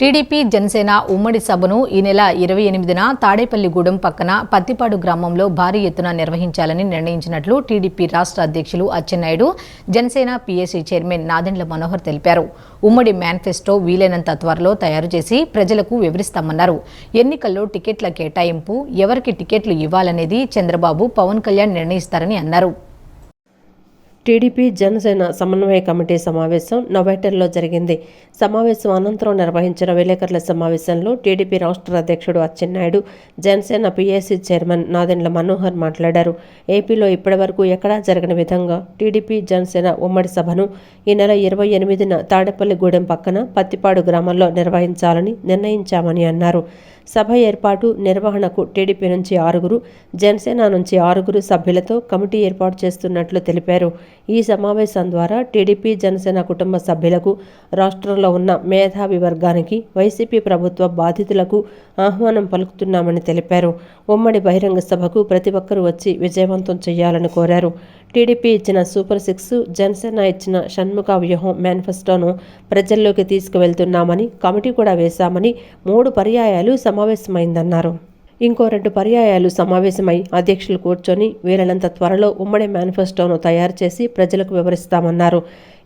TDP Janasena ఉమ్మడి సభను ఈ నెల 28న తాడేపల్లిగూడెం పక్కన పత్తిపాడు గ్రామంలో భారీ ఎత్తున నిర్వహించాలని నిర్ణయించినట్లు టీడీపీ రాష్ట్ర అధ్యక్షులు అచ్చెన్నాయుడు, జనసేన పీఏసీ చైర్మన్ నాదెండ్ల మనోహర్ తెలిపారు. ఉమ్మడి మేనిఫెస్టో వీలైనంత త్వరలో తయారు చేసి ప్రజలకు వివరిస్తామన్నారు. ఎన్నికల్లో టికెట్ల కేటాయింపు, ఎవరికి టికెట్లు ఇవ్వాలనేది చంద్రబాబు, పవన్ కళ్యాణ్ నిర్ణయిస్తారని అన్నారు. టీడీపీ జనసేన సమన్వయ కమిటీ సమావేశం నవేటర్లో జరిగింది. సమావేశం అనంతరం నిర్వహించిన విలేకరుల సమావేశంలో టీడీపీ రాష్ట్ర అధ్యక్షుడు అచ్చెన్నాయుడు, జనసేన పీఏసీ చైర్మన్ నాదెండ్ల మనోహర్ మాట్లాడారు. ఏపీలో ఇప్పటివరకు ఎక్కడా జరగని విధంగా టీడీపీ జనసేన ఉమ్మడి సభను ఈ నెల 28న తాడేపల్లిగూడెం పక్కన పత్తిపాడు గ్రామంలో నిర్వహించాలని నిర్ణయించామని అన్నారు. సభ ఏర్పాటు, నిర్వహణకు టీడీపీ నుంచి 6, జనసేన నుంచి 6 సభ్యులతో కమిటీ ఏర్పాటు చేస్తున్నట్లు తెలిపారు. ఈ సమావేశం ద్వారా టీడీపీ జనసేన కుటుంబ సభ్యులకు, రాష్ట్రంలో ఉన్న మేధావి వర్గానికి, వైసీపీ ప్రభుత్వ బాధితులకు ఆహ్వానం పలుకుతున్నామని తెలిపారు. ఉమ్మడి బహిరంగ సభకు ప్రతి ఒక్కరూ వచ్చి విజయవంతం చేయాలని కోరారు. టీడీపీ ఇచ్చిన సూపర్ 6, జనసేన ఇచ్చిన షణ్ముఖ వ్యూహం మేనిఫెస్టోను ప్రజల్లోకి తీసుకువెళ్తున్నామని, కమిటీ కూడా వేశామని 3 పర్యాయాలు సమావేశమైందన్నారు. ఇంకో 2 పర్యాయాలు సమావేశమై అధ్యక్షులు కూర్చొని వీలైనంత త్వరలో ఉమ్మడి మేనిఫెస్టోను తయారు చేసి ప్రజలకు వివరిస్తామన్నారు.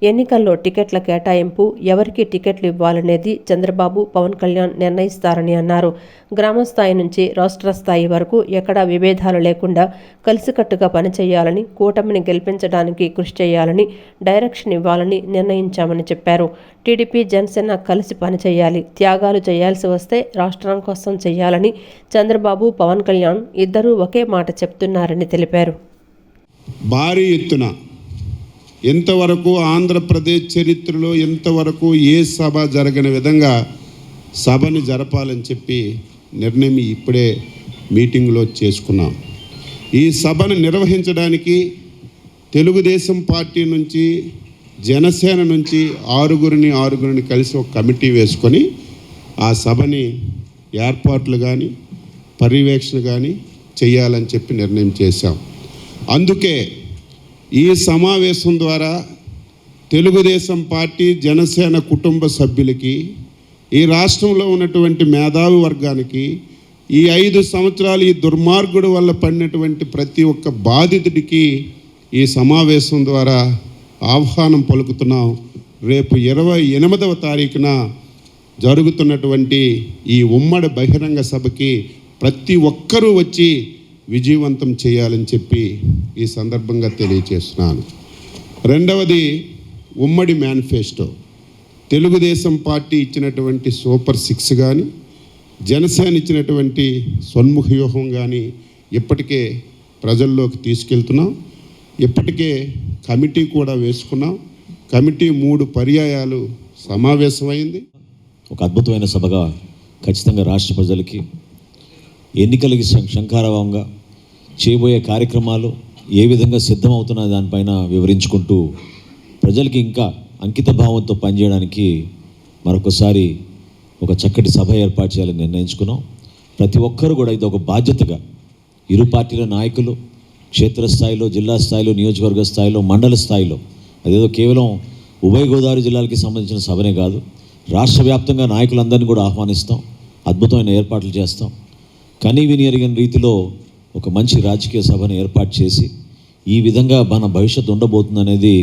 ఎన్నికల్లో టికెట్ల కేటాయింపు, ఎవరికి టికెట్లు ఇవ్వాలనేది చంద్రబాబు, పవన్ కళ్యాణ్ నిర్ణయిస్తారని అన్నారు. గ్రామ స్థాయి నుంచి రాష్ట్ర స్థాయి వరకు ఎక్కడా విభేదాలు లేకుండా కలిసికట్టుగా పనిచేయాలని, కూటమిని గెలిపించడానికి కృషి చేయాలని, డైరెక్షన్ ఇవ్వాలని నిర్ణయించామని చెప్పారు. టీడీపీ జనసేన కలిసి పనిచేయాలి, త్యాగాలు చేయాల్సి వస్తే రాష్ట్రం కోసం చేయాలని చంద్రబాబు, పవన్ కళ్యాణ్ ఇద్దరూ ఒకే మాట చెప్తున్నారని తెలిపారు. భారీ ఎత్తున ఎంతవరకు ఆంధ్రప్రదేశ్ చరిత్రలో ఎంతవరకు ఏ సభ జరగని విధంగా సభని జరపాలని చెప్పి నిర్ణయం ఇప్పుడే మీటింగ్లో చేసుకున్నాం. ఈ సభను నిర్వహించడానికి తెలుగుదేశం పార్టీ నుంచి, జనసేన నుంచి 6 కలిసి ఒక కమిటీ వేసుకొని ఆ సభని ఏర్పాట్లు కానీ పర్యవేక్షణ కానీ చేయాలని చెప్పి నిర్ణయం చేశాం. అందుకే ఈ సమావేశం ద్వారా తెలుగుదేశం పార్టీ, జనసేన కుటుంబ సభ్యులకి, ఈ రాష్ట్రంలో ఉన్నటువంటి మేధావి వర్గానికి, ఈ 5 సంవత్సరాలు ఈ దుర్మార్గుడు వల్ల పడినటువంటి ప్రతి ఒక్క బాధితుడికి ఈ సమావేశం ద్వారా ఆహ్వానం పలుకుతున్నాం. రేపు 28వ తారీఖున జరుగుతున్నటువంటి ఈ ఉమ్మడి బహిరంగ సభకి ప్రతి ఒక్కరూ వచ్చి విజయవంతం చేయాలని చెప్పి ఈ సందర్భంగా తెలియజేస్తున్నాను. రెండవది, ఉమ్మడి మేనిఫెస్టో, తెలుగుదేశం పార్టీ ఇచ్చినటువంటి సూపర్ 6 కానీ, జనసేన ఇచ్చినటువంటి షణ్ముఖ వ్యూహం కానీ ఇప్పటికే ప్రజల్లోకి తీసుకెళ్తున్నాం. ఇప్పటికే కమిటీ కూడా వేసుకున్నాం. కమిటీ 3 పర్యాయాలు సమావేశమైంది. ఒక అద్భుతమైన సభగా ఖచ్చితంగా రాష్ట్ర ప్రజలకి ఎన్నికలకి శంఖారావంగా చేయబోయే కార్యక్రమాలు ఏ విధంగా సిద్ధమవుతున్న దానిపైన వివరించుకుంటూ ప్రజలకి ఇంకా అంకిత భావంతో పనిచేయడానికి మరొకసారి ఒక చక్కటి సభ ఏర్పాటు చేయాలని నిర్ణయించుకున్నాం. ప్రతి ఒక్కరు కూడా ఇది ఒక బాధ్యతగా ఇరు పార్టీల నాయకులు క్షేత్రస్థాయిలో, జిల్లా స్థాయిలో, నియోజకవర్గ స్థాయిలో, మండల స్థాయిలో, అదేదో కేవలం ఉభయ గోదావరి జిల్లాలకి సంబంధించిన సభనే కాదు, రాష్ట్ర వ్యాప్తంగా నాయకులందరినీ కూడా ఆహ్వానిస్తాం. అద్భుతమైన ఏర్పాట్లు చేస్తాం. కనీవిని ఎరిగిన రీతిలో ఒక మంచి రాజకీయ సభను ఏర్పాటు చేసి ఈ విధంగా మన భవిష్యత్తు ఉండబోతుంది అనేది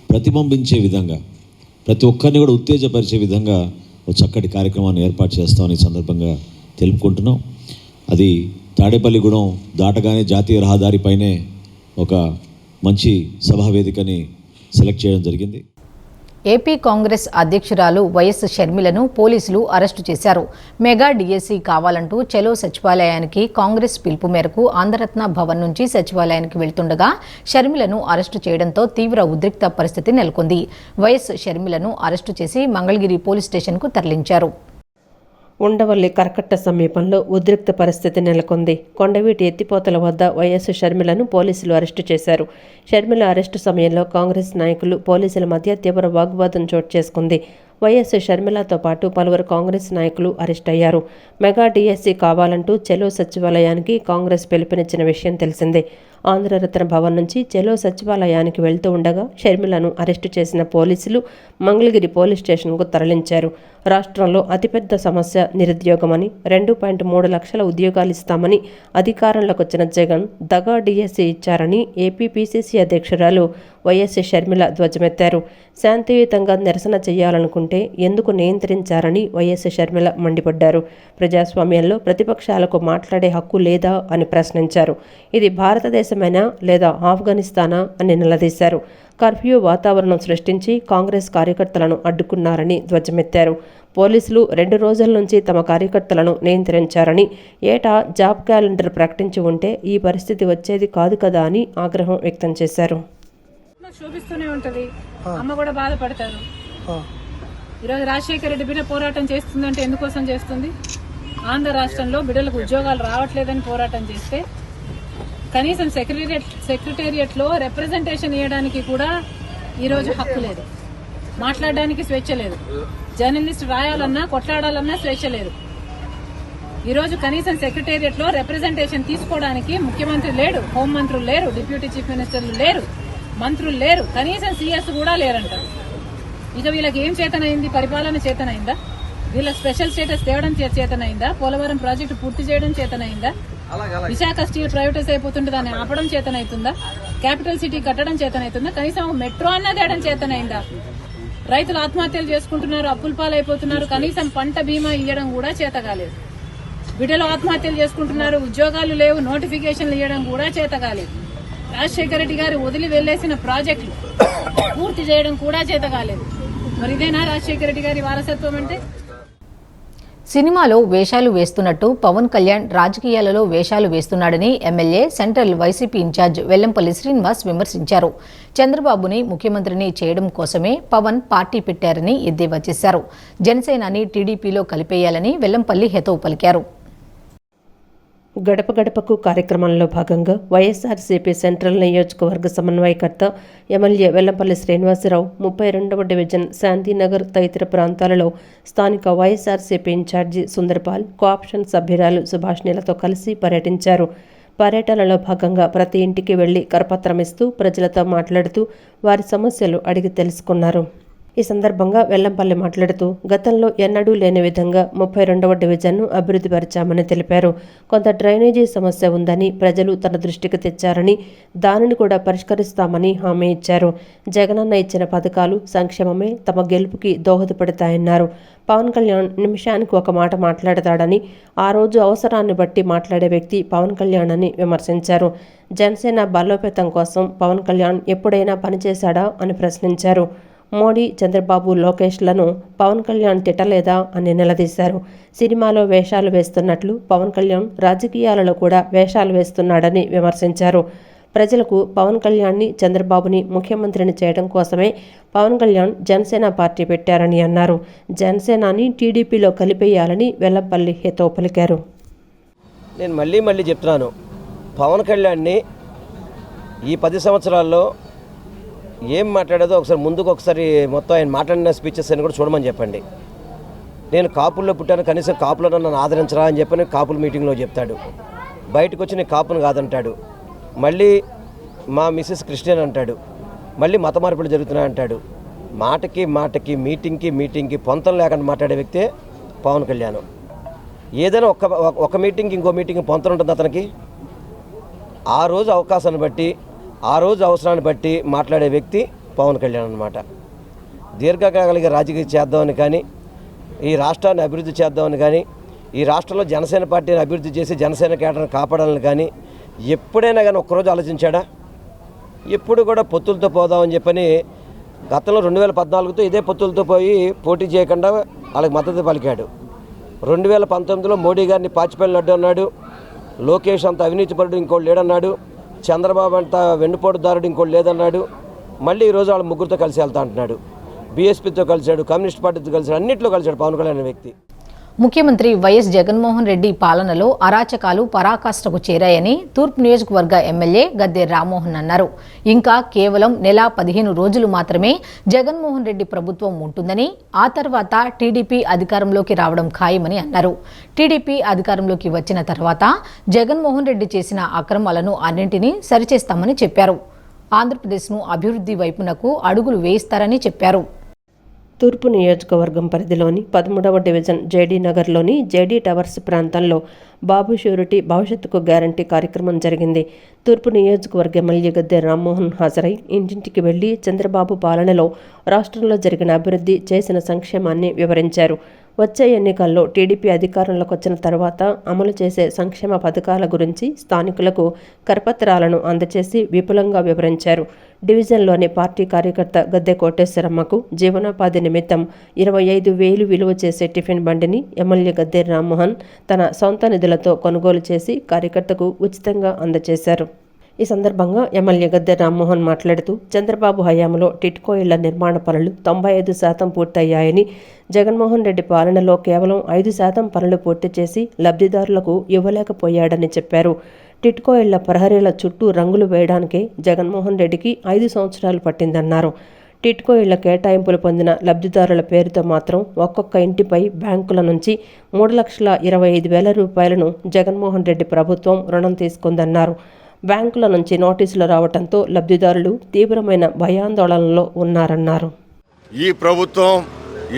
ప్రతిబింబించే విధంగా, ప్రతి ఒక్కరిని కూడా ఉత్తేజపరిచే విధంగా ఒక చక్కటి కార్యక్రమాన్ని ఏర్పాటు చేస్తామని సందర్భంగా తెలుపుకుంటున్నాం. అది తాడేపల్లిగూడెం దాటగానే జాతీయ రహదారిపైనే ఒక మంచి సభా వేదికని సెలెక్ట్ చేయడం జరిగింది. ఏపీ కాంగ్రెస్ అధ్యక్షురాలు వైఎస్ షర్మిలను పోలీసులు అరెస్టు చేశారు. మెగా డీఎస్సీ కావాలంటూ చెలో సచివాలయానికి కాంగ్రెస్ పిలుపు మేరకు ఆంధ్రరత్న భవన్ నుంచి సచివాలయానికి వెళ్తుండగా షర్మిలను అరెస్టు చేయడంతో తీవ్ర ఉద్రిక్త పరిస్థితి నెలకొంది. వైఎస్ షర్మిలను అరెస్టు చేసి మంగళగిరి పోలీస్ స్టేషన్కు తరలించారు. ఉండవల్లి కరకట్ట సమీపంలో ఉద్రిక్త పరిస్థితి నెలకొంది. కొండవీటి ఎత్తిపోతల వద్ద వైఎస్ షర్మిలను పోలీసులు అరెస్టు చేశారు. షర్మిల అరెస్టు సమయంలో కాంగ్రెస్ నాయకులు, పోలీసుల మధ్య తీవ్ర వాగ్వాదం చోటు చేసుకుంది. వైఎస్ షర్మిలతో పాటు పలువురు కాంగ్రెస్ నాయకులు అరెస్ట్ అయ్యారు. మెగా డీఎస్సీ కావాలంటూ చెలో సచివాలయానికి కాంగ్రెస్ పిలుపునిచ్చిన విషయం తెలిసిందే. ఆంధ్రరత్న భవన్ నుంచి చెలో సచివాలయానికి వెళ్తూ ఉండగా షర్మిలను అరెస్టు చేసిన పోలీసులు మంగళగిరి పోలీస్ స్టేషన్కు తరలించారు. రాష్ట్రంలో అతిపెద్ద సమస్య నిరుద్యోగమని, 2.3 లక్షల ఉద్యోగాలు ఇస్తామని అధికారంలోకి వచ్చిన జగన్ దగా డిఎస్సి ఇచ్చారని ఏపీ పీసీసీ అధ్యక్షురాలు వైఎస్ షర్మిల ధ్వజమెత్తారు. శాంతియుతంగా నిరసన చేయాలనుకుంటే ఎందుకు నియంత్రించారని వైఎస్ షర్మిల మండిపడ్డారు. ప్రజాస్వామ్యంలో ప్రతిపక్షాలకు మాట్లాడే హక్కు లేదా అని ప్రశ్నించారు. ఇది భారతదేశమేనా లేదా ఆఫ్ఘనిస్తానా అని నిలదీశారు. కర్ఫ్యూ వాతావరణం సృష్టించి కాంగ్రెస్ కార్యకర్తలను అడ్డుకున్నారని ధ్వజమెత్తారు. పోలీసులు 2 రోజుల నుంచి తమ కార్యకర్తలను నియంత్రించారని, ఏటా జాబ్ క్యాలెండర్ ప్రకటించి ఉంటే ఈ పరిస్థితి వచ్చేది కాదు కదా అని ఆగ్రహం వ్యక్తం చేశారు. చూపిస్తూనే ఉంటది, అమ్మ కూడా బాధపడతారు. ఈరోజు రాజశేఖర రెడ్డి బిడ్డ పోరాటం చేస్తుందంటే ఎందుకోసం చేస్తుంది? ఆంధ్ర రాష్ట్రంలో బిడ్డలకు ఉద్యోగాలు రావట్లేదని పోరాటం చేస్తే కనీసం సెక్రటేరియట్ లో రిప్రజెంటేషన్ ఇవ్వడానికి కూడా ఈరోజు హక్కు లేదు, మాట్లాడడానికి స్వేచ్ఛ లేదు, జర్నలిస్ట్ రాయాలన్నా కొట్లాడాలన్నా స్వేచ్ఛ లేదు. ఈరోజు కనీసం సెక్రటేరియట్ లో రిప్రజెంటేషన్ తీసుకోవడానికి ముఖ్యమంత్రి లేడు, హోంమంత్రులు లేరు, డిప్యూటీ చీఫ్ మినిస్టర్లు లేరు, మంత్రులు లేరు, కనీసం సీఎస్ కూడా లేరంటారు. ఇక వీళ్ళకి ఏం చేతనైంది? పరిపాలన చేతనైందా? వీళ్ళ స్పెషల్ స్టేటస్ తేవడం చేతనైందా? పోలవరం ప్రాజెక్టు పూర్తి చేయడం చేతనైందా? విశాఖ స్టీల్ ప్రైవేటైజ్ అయిపోతుంటే దాన్ని ఆపడం చేతనైతుందా? క్యాపిటల్ సిటీ కట్టడం చేతనైతుందా? కనీసం మెట్రో అన్న తేయడం చేతనైందా? రైతులు ఆత్మహత్యలు చేసుకుంటున్నారు, అప్పుల పాలైపోతున్నారు, కనీసం పంట బీమా ఇవ్వడం కూడా చేత కాలేదు. బిడ్డలు ఆత్మహత్యలు చేసుకుంటున్నారు, ఉద్యోగాలు లేవు, నోటిఫికేషన్లు ఇవ్వడం కూడా చేత కాలేదు. రాజశేఖర రెడ్డి గారు వదిలి వెళ్లేసిన ప్రాజెక్టులు పూర్తి చేయడం కూడా చేత కాలేదు. మరి ఇదేనా రాజశేఖర రెడ్డి గారి వారసత్వం అంటే? సినిమాలో వేషాలు వేస్తున్నట్టు పవన్ కళ్యాణ్ రాజకీయాలలో వేషాలు వేస్తున్నాడని MLA central YCP in charge Vellampalli Srinivas విమర్శించారు. చంద్రబాబుని ముఖ్యమంత్రిని చేయడం కోసమే పవన్ పార్టీ పెట్టారని ఎద్దేవా చేశారు. జనసేనని టీడీపీలో కలిపేయాలని వెల్లంపల్లి హితవు పలికారు. గడప గడపకు కార్యక్రమంలో భాగంగా వైఎస్ఆర్సీపీ సెంట్రల్ నియోజకవర్గ సమన్వయకర్త ఎమ్మెల్యే వెల్లంపల్లి శ్రీనివాసరావు 32వ డివిజన్ శాంతినగర్ తదితర ప్రాంతాలలో స్థానిక వైఎస్ఆర్సీపీ ఇన్ఛార్జి సుందర్పాల్, కోఆప్షన్ సభ్యురాలు సుభాష్నిలతో కలిసి పర్యటించారు. పర్యటనలో భాగంగా ప్రతి ఇంటికి వెళ్లి కరపత్రం ఇస్తూ ప్రజలతో మాట్లాడుతూ వారి సమస్యలు అడిగి తెలుసుకున్నారు. ఈ సందర్భంగా వెల్లంపల్లి మాట్లాడుతూ గతంలో ఎన్నడూ లేని విధంగా 32వ డివిజన్ను అభివృద్ధి పరిచామని తెలిపారు. కొంత డ్రైనేజీ సమస్య ఉందని ప్రజలు తన దృష్టికి తెచ్చారని, దానిని కూడా పరిష్కరిస్తామని హామీ ఇచ్చారు. జగనన్న ఇచ్చిన పథకాలు, సంక్షేమమే తమ గెలుపుకి దోహదపడతాయన్నారు. పవన్ కళ్యాణ్ నిమిషానికి ఒక మాట మాట్లాడతాడని, ఆ రోజు అవసరాన్ని బట్టి మాట్లాడే వ్యక్తి పవన్ కళ్యాణ్ అని విమర్శించారు. జనసేన బలోపేతం కోసం పవన్ కళ్యాణ్ ఎప్పుడైనా పనిచేశాడా అని ప్రశ్నించారు. మోడీ, చంద్రబాబు, లోకేష్లను పవన్ కళ్యాణ్ తిట్టలేదా అని నిలదీశారు. సినిమాలో వేషాలు వేస్తున్నట్లు పవన్ కళ్యాణ్ రాజకీయాలలో కూడా వేషాలు వేస్తున్నాడని విమర్శించారు. ప్రజలకు పవన్ కళ్యాణ్ని, చంద్రబాబుని ముఖ్యమంత్రిని చేయడం కోసమే పవన్ కళ్యాణ్ జనసేన పార్టీ పెట్టారని అన్నారు. జనసేనని టీడీపీలో కలిపేయాలని వెల్లంపల్లి హితవు పలికారు. నేను మళ్ళీ చెప్తున్నాను, పవన్ కళ్యాణ్ని ఈ 10 సంవత్సరాల్లో ఏం మాట్లాడేదో ఒకసారి మొత్తం ఆయన మాట్లాడిన స్పీచెస్ అని కూడా చూడమని చెప్పండి. నేను కాపుల్లో పుట్టాను, కనీసం కాపులను నన్ను ఆదరించరా అని చెప్పని కాపుల మీటింగ్లో చెప్తాడు. బయటకు వచ్చి నేను కాపును కాదంటాడు. మళ్ళీ మా మిస్సెస్ క్రిస్టియన్ అంటాడు. మళ్ళీ మత మార్పులు జరుగుతున్నాయి అంటాడు. మాటకి మీటింగ్కి పొంతం లేకుండా మాట్లాడే వ్యక్తే పవన్ కళ్యాణ్. ఏదైనా ఒక మీటింగ్కి ఇంకో మీటింగ్ పొంతం ఉంటుంది అతనికి. ఆ రోజు అవకాశాన్ని బట్టి, ఆ రోజు అవసరాన్ని బట్టి మాట్లాడే వ్యక్తి పవన్ కళ్యాణ్ అన్నమాట. దీర్ఘకాలిక రాజకీయం చేద్దామని కానీ, ఈ రాష్ట్రాన్ని అభివృద్ధి చేద్దామని కానీ, ఈ రాష్ట్రంలో జనసేన పార్టీని అభివృద్ధి చేసి జనసేన కేడర్ని కాపాడాలని కానీ ఎప్పుడైనా కానీ ఒక్కరోజు ఆలోచించాడా? ఎప్పుడు కూడా పొత్తులతో పోదామని చెప్పని గతంలో 2014తో ఇదే పొత్తులతో పోయి పోటీ చేయకుండా వాళ్ళకి మద్దతు పలికాడు. 2019లో మోడీ గారిని పాచిపల్లి అడ్డు అన్నాడు. లోకేష్ అంత అవినీతిపరుడు ఇంకోటి లేడన్నాడు. చంద్రబాబు అంత వెన్నుపోటుదారుడు ఇంకోటి లేదన్నాడు. మళ్ళీ ఈరోజు వాళ్ళ ముగ్గురితో కలిసి వెళ్తా అంటున్నాడు. బీఎస్పీతో కలిశాడు, కమ్యూనిస్ట్ పార్టీతో కలిశాడు, అన్నింటిలో కలిశాడు పవన్ కళ్యాణ్ అనే వ్యక్తి. ముఖ్యమంత్రి వైఎస్ జగన్మోహన్ రెడ్డి పాలనలో అరాచకాలు పరాకాష్ఠకు చేరాయని తూర్పు నియోజకవర్గ ఎమ్మెల్యే గద్దె రామ్మోహన్ అన్నారు. ఇంకా కేవలం నెల 15 రోజులు మాత్రమే జగన్మోహన్ రెడ్డి ప్రభుత్వం ఉంటుందని, ఆ తర్వాత టీడీపీ అధికారంలోకి రావడం ఖాయమని అన్నారు. టీడీపీ అధికారంలోకి వచ్చిన తర్వాత జగన్మోహన్ రెడ్డి చేసిన అక్రమాలను అన్నింటినీ సరిచేస్తామని చెప్పారు. ఆంధ్రప్రదేశ్ను అభివృద్ధి వైపునకు అడుగులు వేయిస్తారని చెప్పారు. తూర్పు నియోజకవర్గం పరిధిలోని 13వ డివిజన్ జేడీ నగర్లోని జేడీ టవర్స్ ప్రాంతంలో బాబు షూరిటీ భవిష్యత్తుకు గ్యారంటీ కార్యక్రమం జరిగింది. తూర్పు నియోజకవర్గ ఎమ్మెల్యే గద్దె రామ్మోహన్ హాజరై ఇంటింటికి వెళ్లి చంద్రబాబు పాలనలో రాష్ట్రంలో జరిగిన అభివృద్ధి, చేసిన సంక్షేమాన్ని వివరించారు. వచ్చే ఎన్నికల్లో టీడీపీ అధికారంలోకి వచ్చిన తర్వాత అమలు చేసే సంక్షేమ పథకాల గురించి స్థానికులకు కరపత్రాలను అందజేసి విపులంగా వివరించారు. డివిజన్లోని పార్టీ కార్యకర్త గద్దె కోటేశ్వరమ్మకు జీవనోపాధి నిమిత్తం 25,000 విలువ చేసే టిఫిన్ బండిని ఎమ్మెల్యే గద్దె రామ్మోహన్ తన సొంత నిధులతో కొనుగోలు చేసి కార్యకర్తకు ఉచితంగా అందజేశారు. ఈ సందర్భంగా ఎమ్మెల్యే గద్దె రామ్మోహన్ మాట్లాడుతూ చంద్రబాబు హయాంలో టిట్కో ఇళ్ల నిర్మాణ పనులు 95% పూర్తయ్యాయని, జగన్మోహన్ రెడ్డి పాలనలో కేవలం 5% పనులు పూర్తి చేసి లబ్ధిదారులకు ఇవ్వలేకపోయాడని చెప్పారు. టిట్కో ఇళ్ల ప్రహరీల చుట్టూ రంగులు వేయడానికే జగన్మోహన్ రెడ్డికి 5 సంవత్సరాలు పట్టిందన్నారు. టిట్కో ఇళ్ల కేటాయింపులు పొందిన లబ్ధిదారుల పేరుతో మాత్రం ఒక్కొక్క ఇంటిపై బ్యాంకుల నుంచి 3,25,000 రూపాయలను జగన్మోహన్ రెడ్డి ప్రభుత్వం రుణం తీసుకుందన్నారు. బ్యాంకుల నుంచి నోటీసులు రావడంతో లబ్ధిదారులు తీవ్రమైన భయాందోళనలో ఉన్నారన్నారు. ఈ ప్రభుత్వం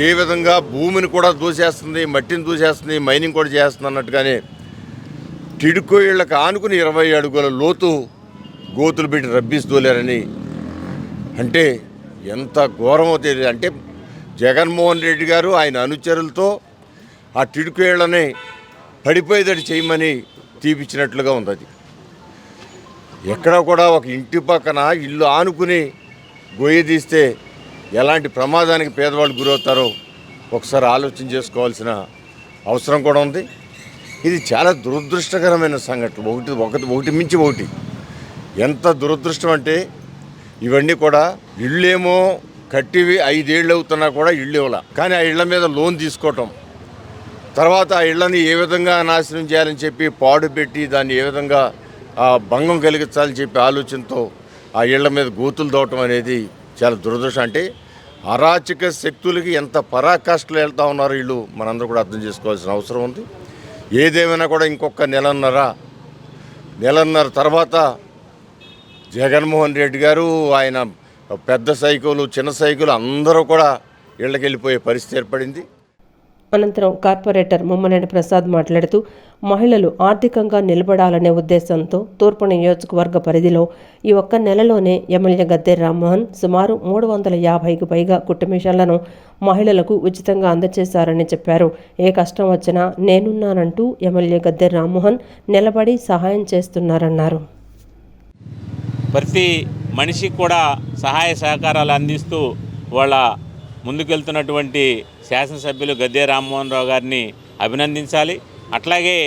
ఏ విధంగా భూమిని కూడా దూసేస్తుంది, మట్టిని దూసేస్తుంది, మైనింగ్ కూడా చేస్తుంది అన్నట్టుగానే టిడ్కో ఇళ్లకు ఆనుకుని 20 అడుగుల లోతు గోతులు పెట్టి రబ్బిస్తూలేరని అంటే ఎంత ఘోరమో తెలియదు. అంటే జగన్మోహన్ రెడ్డి గారు ఆయన అనుచరులతో ఆ టిడ్కో ఇళ్లని పడిపోయేదడి చేయమని తీపిచ్చినట్లుగా ఉంది. అది ఎక్కడ కూడా ఒక ఇంటి పక్కన ఇల్లు ఆనుకుని గొయ్యి తీస్తే ఎలాంటి ప్రమాదానికి పేదవాళ్ళు గురవుతారో ఒకసారి ఆలోచన చేసుకోవాల్సిన అవసరం కూడా ఉంది. ఇది చాలా దురదృష్టకరమైన సంఘటన. ఒకటి మించి ఒకటి. ఎంత దురదృష్టం అంటే ఇవన్నీ కూడా ఇళ్ళేమో కట్టివి 5 ఏళ్ళు అవుతున్నా కూడా ఇళ్ళు ఇవ్వాల, కానీ ఆ ఇళ్ల మీద లోన్ తీసుకోవటం, తర్వాత ఆ ఇళ్ళని ఏ విధంగా నాశనం చేయాలని చెప్పి పాడు పెట్టి దాన్ని ఏ విధంగా భంగం కలిగించాలని చెప్పి ఆలోచనతో ఆ ఇళ్ల మీద గోతులు దోవటం అనేది చాలా దురదృష్టం. అంటే అరాచక శక్తులకి ఎంత పరాకాష్ఠలు వెళ్తూ ఉన్నారో వీళ్ళు మనందరూ కూడా అర్థం చేసుకోవాల్సిన అవసరం ఉంది. ఏదేమైనా కూడా ఇంకొక నెలన్నర తర్వాత జగన్మోహన్ రెడ్డి గారు, ఆయన పెద్ద సైకిలు, చిన్న సైకిలు అందరూ కూడా ఇళ్ళకి వెళ్ళిపోయే పరిస్థితి ఏర్పడింది. అనంతరం కార్పొరేటర్ ముమ్మనేని ప్రసాద్ మాట్లాడుతూ మహిళలు ఆర్థికంగా నిలబడాలనే ఉద్దేశంతో తూర్పు నియోజకవర్గ పరిధిలో ఈ ఒక్క నెలలోనే ఎమ్మెల్యే గద్దె రామ్మోహన్ సుమారు 350కు పైగా కుటుంబీషన్లను మహిళలకు ఉచితంగా అందజేశారని చెప్పారు. ఏ కష్టం వచ్చినా నేనున్నానంటూ ఎమ్మెల్యే గద్దె రామ్మోహన్ నిలబడి సహాయం చేస్తున్నారన్నారు. ప్రతి మనిషికి కూడా సహాయ సహకారాలు అందిస్తూ వాళ్ళ ముందుకెళ్తున్నటువంటి శాసనసభ్యులు గద్దె రామ్మోహన్ రావు గారిని అభినందించాలి. అట్లాగే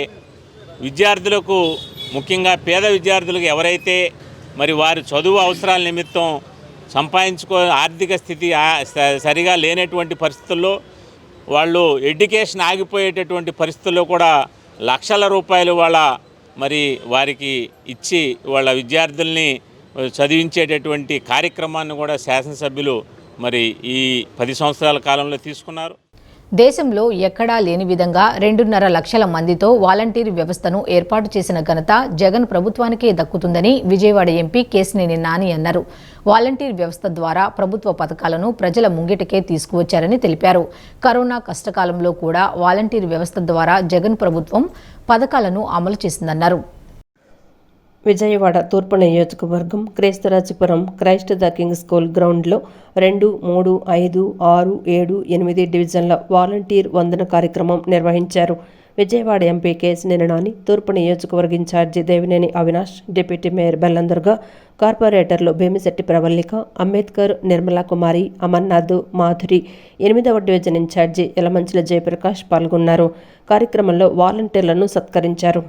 విద్యార్థులకు, ముఖ్యంగా పేద విద్యార్థులకు ఎవరైతే మరి వారి చదువు అవసరాల నిమిత్తం ఆర్థిక స్థితి సరిగా లేనటువంటి పరిస్థితుల్లో వాళ్ళు ఎడ్యుకేషన్ ఆగిపోయేటటువంటి పరిస్థితుల్లో కూడా లక్షల రూపాయలు వారికి ఇచ్చి వాళ్ళ విద్యార్థుల్ని చదివించేటటువంటి కార్యక్రమాన్ని కూడా శాసనసభ్యులు ఈ 10 సంవత్సరాల కాలంలో తీసుకున్నారు. దేశంలో ఎక్కడా లేని విధంగా 2.5 లక్షల మందితో వాలంటీర్ వ్యవస్థను ఏర్పాటు చేసిన ఘనత జగన్ ప్రభుత్వానికే దక్కుతుందని విజయవాడ ఎంపీ కేశినేని నాని అన్నారు. వాలంటీర్ వ్యవస్థ ద్వారా ప్రభుత్వ పథకాలను ప్రజల ముంగిటకే తీసుకువచ్చారని తెలిపారు. కరోనా కష్టకాలంలో కూడా వాలంటీర్ వ్యవస్థ ద్వారా జగన్ ప్రభుత్వం పథకాలను అమలు చేసిందన్నారు. విజయవాడ తూర్పు నియోజకవర్గం క్రైస్తరాజపురం క్రైస్ట్ ద కింగ్ స్కూల్ గ్రౌండ్లో 2, 3, 5, 6, 7, 8 డివిజన్ల వాలంటీర్ వందన కార్యక్రమం నిర్వహించారు. విజయవాడ ఎంపీ కేశినేని నాని, తూర్పు నియోజకవర్గ in charge Devineni Avinash, deputy mayor Bellamdurga, కార్పొరేటర్లు భీమిశెట్టి ప్రవల్లిక, అంబేద్కర్, నిర్మలా కుమారి, అమర్నాథ్, మాధురి, 8వ డివిజన్ ఇన్ఛార్జి యలమంచిల జయప్రకాష్ పాల్గొన్నారు. కార్యక్రమంలో వాలంటీర్లను సత్కరించారు.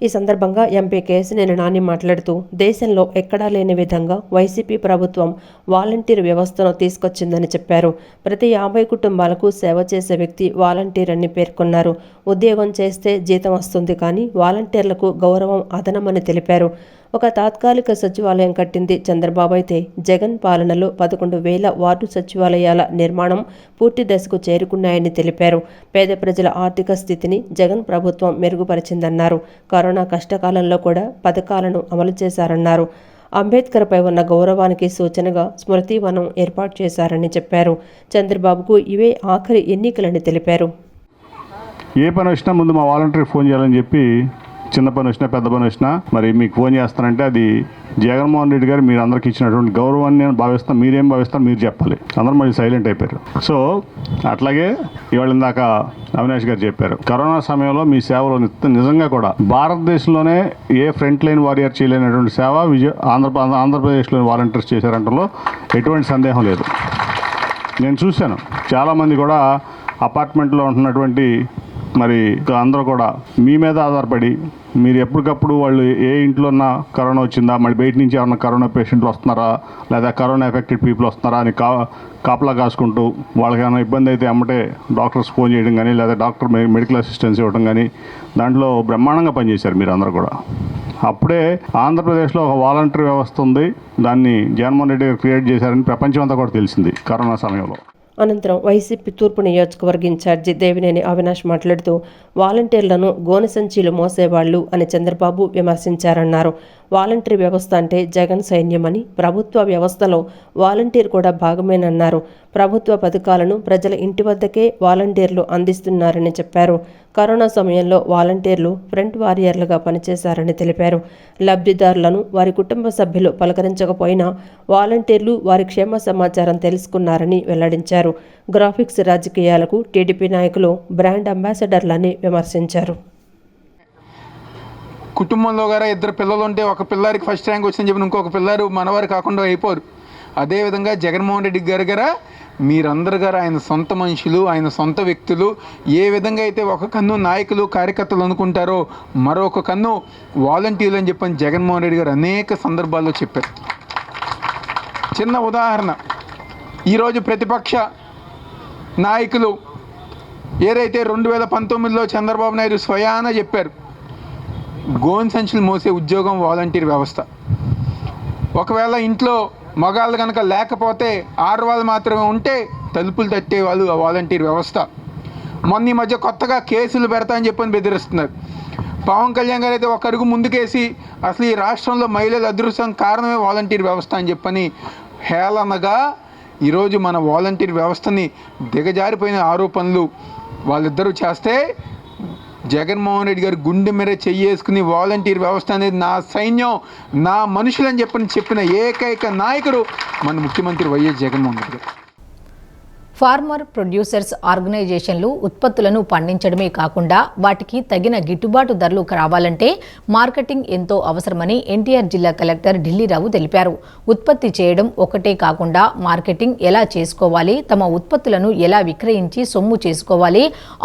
ఈ సందర్భంగా ఎంపీ కేశినేని నాని మాట్లాడుతూ దేశంలో ఎక్కడా లేని విధంగా వైసీపీ ప్రభుత్వం వాలంటీర్ వ్యవస్థను తీసుకొచ్చిందని చెప్పారు. ప్రతి 50 కుటుంబాలకు సేవ చేసే వ్యక్తి వాలంటీర్ అని పేర్కొన్నారు. ఉద్యోగం చేస్తే జీతం వస్తుంది, కానీ వాలంటీర్లకు గౌరవం అదనమని తెలిపారు. ఒక తాత్కాలిక సచివాలయం కట్టింది చంద్రబాబు అయితే జగన్ పాలనలో 11,000 వార్డు సచివాలయాల నిర్మాణం పూర్తి దశకు చేరుకున్నాయని తెలిపారు. పేద ప్రజల ఆర్థిక స్థితిని జగన్ ప్రభుత్వం మెరుగుపరిచిందన్నారు. కరోనా కష్టకాలంలో కూడా పథకాలను అమలు చేశారన్నారు. అంబేద్కర్పై ఉన్న గౌరవానికి సూచనగా స్మృతి వనం ఏర్పాటు చేశారని చెప్పారు. చంద్రబాబుకు ఇవే ఆఖరి ఎన్నికలని తెలిపారు. ఏ పని వచ్చినా ముందు మా వాలంటీర్ ఫోన్ చేయాలని చెప్పి, చిన్న పని వచ్చినా పెద్ద పని వచ్చినా మరి మీకు ఫోన్ చేస్తానంటే అది జగన్మోహన్ రెడ్డి గారు మీరు అందరికి ఇచ్చినటువంటి గౌరవాన్ని నేను భావిస్తాను. మీరేం భావిస్తాను మీరు చెప్పాలి. అందరూ మళ్ళీ సైలెంట్ అయిపోయారు. సో అట్లాగే ఇవాళ ఇందాక అవినాష్ గారు చెప్పారు, కరోనా సమయంలో మీ సేవలు నిజంగా కూడా భారతదేశంలోనే ఏ ఫ్రంట్ లైన్ వారియర్ చేయలేనటువంటి సేవ ఆంధ్రప్రదేశ్లోని వాలంటీర్స్ చేశారంటలో ఎటువంటి సందేహం లేదు. నేను చూశాను చాలామంది కూడా అపార్ట్మెంట్లో ఉంటున్నటువంటి మరి అందరూ కూడా మీ మీద ఆధారపడి మీరు ఎప్పటికప్పుడు వాళ్ళు ఏ ఇంట్లో ఉన్న కరోనా వచ్చిందా, మరి బయట నుంచి ఏమన్నా కరోనా పేషెంట్లు వస్తున్నారా, లేదా కరోనా ఎఫెక్టెడ్ పీపుల్ వస్తున్నారా అని కాపలా కాసుకుంటూ వాళ్ళకి ఏమైనా ఇబ్బంది అయితే అమ్మటే డాక్టర్స్ ఫోన్ చేయడం కానీ, లేదా డాక్టర్ మెడికల్ అసిస్టెన్స్ ఇవ్వడం కానీ, దాంట్లో బ్రహ్మాండంగా పనిచేశారు మీరు అందరూ కూడా. అప్పుడే ఆంధ్రప్రదేశ్లో ఒక వాలంటరీ వ్యవస్థ ఉంది, దాన్ని జగన్మోహన్ రెడ్డి గారు క్రియేట్ చేశారని ప్రపంచం అంతా కూడా తెలిసింది కరోనా సమయంలో. అనంతరం వైసీపీ తూర్పు నియోజకవర్గ ఇన్ఛార్జి దేవినేని అవినాష్ మాట్లాడుతూ వాలంటీర్లను గోనె సంచీలు మోసేవాళ్లు అని చంద్రబాబు విమర్శించారన్నారు. వాలంటీర్ వ్యవస్థ అంటే జగన్ సైన్యమని, ప్రభుత్వ వ్యవస్థలో వాలంటీర్ కూడా భాగమేనన్నారు. ప్రభుత్వ పథకాలను ప్రజల ఇంటి వద్దకే వాలంటీర్లు అందిస్తున్నారని చెప్పారు. కరోనా సమయంలో వాలంటీర్లు ఫ్రంట్ వారియర్లుగా పనిచేశారని తెలిపారు. లబ్ధిదారులను వారి కుటుంబ సభ్యులు పలకరించకపోయినా వాలంటీర్లు వారి క్షేమ సమాచారం తెలుసుకున్నారని వెల్లడించారు. గ్రాఫిక్స్ రాజకీయాలకు టీడీపీ నాయకులు బ్రాండ్ అంబాసిడర్లని విమర్శించారు. కుటుంబంలో గారా 2 పిల్లలు ఉంటే ఒక పిల్లారికి ఫస్ట్ ర్యాంక్ వచ్చిందని చెప్పి ఇంకొక పిల్లారు మనవారు కాకుండా అయిపోరు. అదేవిధంగా జగన్మోహన్ రెడ్డి గారు గారా మీరందరు గారు ఆయన సొంత మనుషులు, ఆయన సొంత వ్యక్తులు. ఏ విధంగా అయితే ఒక కన్ను నాయకులు కార్యకర్తలు అనుకుంటారో మరొక కన్ను వాలంటీర్లు అని చెప్పని జగన్మోహన్ రెడ్డి గారు అనేక సందర్భాల్లో చెప్పారు. చిన్న ఉదాహరణ, ఈరోజు ప్రతిపక్ష నాయకులు ఏదైతే 2019లో చంద్రబాబు నాయుడు స్వయాన చెప్పారు, గోన్ సంచులు మోసే ఉద్యోగం వాలంటీర్ వ్యవస్థ. ఒకవేళ ఇంట్లో మగాళ్ళు కనుక లేకపోతే ఆడవాళ్ళు మాత్రమే ఉంటే తలుపులు తట్టేవాళ్ళు ఆ వాలంటీర్ వ్యవస్థ. మొన్న ఈ మధ్య కొత్తగా కేసులు పెడతా అని చెప్పని బెదిరిస్తున్నారు. పవన్ కళ్యాణ్ గారు అయితే ఒక అడుగు ముందుకేసి అసలు ఈ రాష్ట్రంలో మహిళల అదృష్టం కారణమే వాలంటీర్ వ్యవస్థ అని చెప్పని హేళనగా ఈరోజు మన వాలంటీర్ వ్యవస్థని దిగజారిపోయిన ఆరోపణలు వాళ్ళిద్దరూ చేస్తే జగన్మోహన్ రెడ్డి గారు గుండె మీద చెయ్యేసుకుని వాలంటీర్ వ్యవస్థ అనేది నా సైన్యం, నా మనుషులని చెప్పిన ఏకైక నాయకుడు మన ముఖ్యమంత్రి వైఎస్ జగన్మోహన్ రెడ్డి గారు. ఫార్మర్ ప్రొడ్యూసర్స్ ఆర్గనైజేషన్లు ఉత్పత్తులను పండించడమే కాకుండా వాటికి తగిన గిట్టుబాటు ధరలు రావాలంటే మార్కెటింగ్ ఎంతో అవసరమని ఎన్టీఆర్ జిల్లా కలెక్టర్ ఢిల్లీరావు తెలిపారు. ఉత్పత్తి చేయడం ఒకటే కాకుండా మార్కెటింగ్ ఎలా చేసుకోవాలి, తమ ఉత్పత్తులను ఎలా విక్రయించి సొమ్ము చేసుకోవాలి,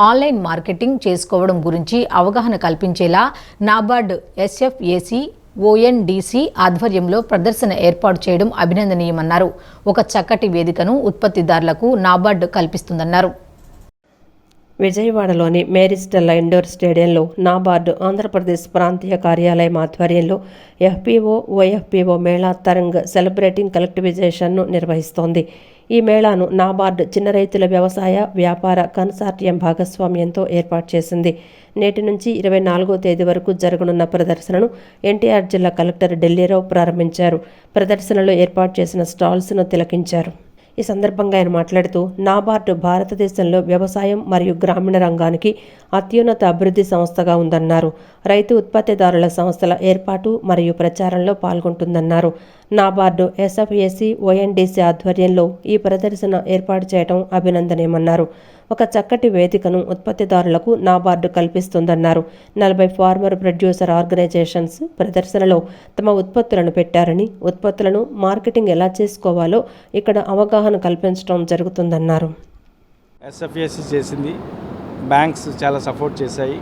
ఆన్లైన్ మార్కెటింగ్ చేసుకోవడం గురించి అవగాహన కల్పించేలా నాబార్డ్ ఎస్ఎఫ్ఏసి ఓఎన్డీసీ ఆధ్వర్యంలో ప్రదర్శన ఏర్పాటు చేయడం అభినందనీయమన్నారు. ఒక చక్కటి వేదికను ఉత్పత్తిదారులకు నాబార్డ్ కల్పిస్తుందన్నారు. విజయవాడలోని మేరీస్టెల్లా ఇండోర్ స్టేడియంలో నాబార్డు ఆంధ్రప్రదేశ్ ప్రాంతీయ కార్యాలయం ఆధ్వర్యంలో ఎఫ్పిఓ ఓఎఫ్పిఓ మేళా తరంగ్ సెలబ్రేటింగ్ కలెక్టివైజేషన్ను నిర్వహిస్తోంది. ఈ మేళాను నాబార్డ్ చిన్న రైతుల వ్యవసాయ వ్యాపార కన్సార్టియం భాగస్వామ్యంతో ఏర్పాటు చేసింది. నేటి నుంచి 24వ తేదీ వరకు జరగనున్న ప్రదర్శనను ఎన్టీఆర్ జిల్లా కలెక్టర్ ఢిల్లీరావు ప్రారంభించారు. ప్రదర్శనలో ఏర్పాటు చేసిన స్టాల్స్ను తిలకించారు. ఈ సందర్భంగా ఆయన మాట్లాడుతూ నాబార్డు భారతదేశంలో వ్యవసాయం మరియు గ్రామీణ రంగానికి అత్యున్నత అభివృద్ధి సంస్థగా ఉందన్నారు. రైతు ఉత్పత్తిదారుల సంస్థల ఏర్పాటు మరియు ప్రచారంలో పాల్గొంటుందన్నారు. నాబార్డు ఎస్ఎఫ్ఏసి ఓఎన్డీసీ ఆధ్వర్యంలో ఈ ప్రదర్శన ఏర్పాటు చేయడం అభినందనీయమన్నారు. ఒక చక్కటి వేదికను ఉత్పత్తిదారులకు నాబార్డు కల్పిస్తుందన్నారు. 40 ఫార్మర్ ప్రొడ్యూసర్ ఆర్గనైజేషన్స్ ప్రదర్శనలో తమ ఉత్పత్తులను పెట్టారని, ఉత్పత్తులను మార్కెటింగ్ ఎలా చేసుకోవాలో ఇక్కడ అవగాహన కల్పించడం జరుగుతుందన్నారు. ఎస్ఎఫ్ఏసి చేసింది, బ్యాంక్స్ చాలా సపోర్ట్ చేశాయి.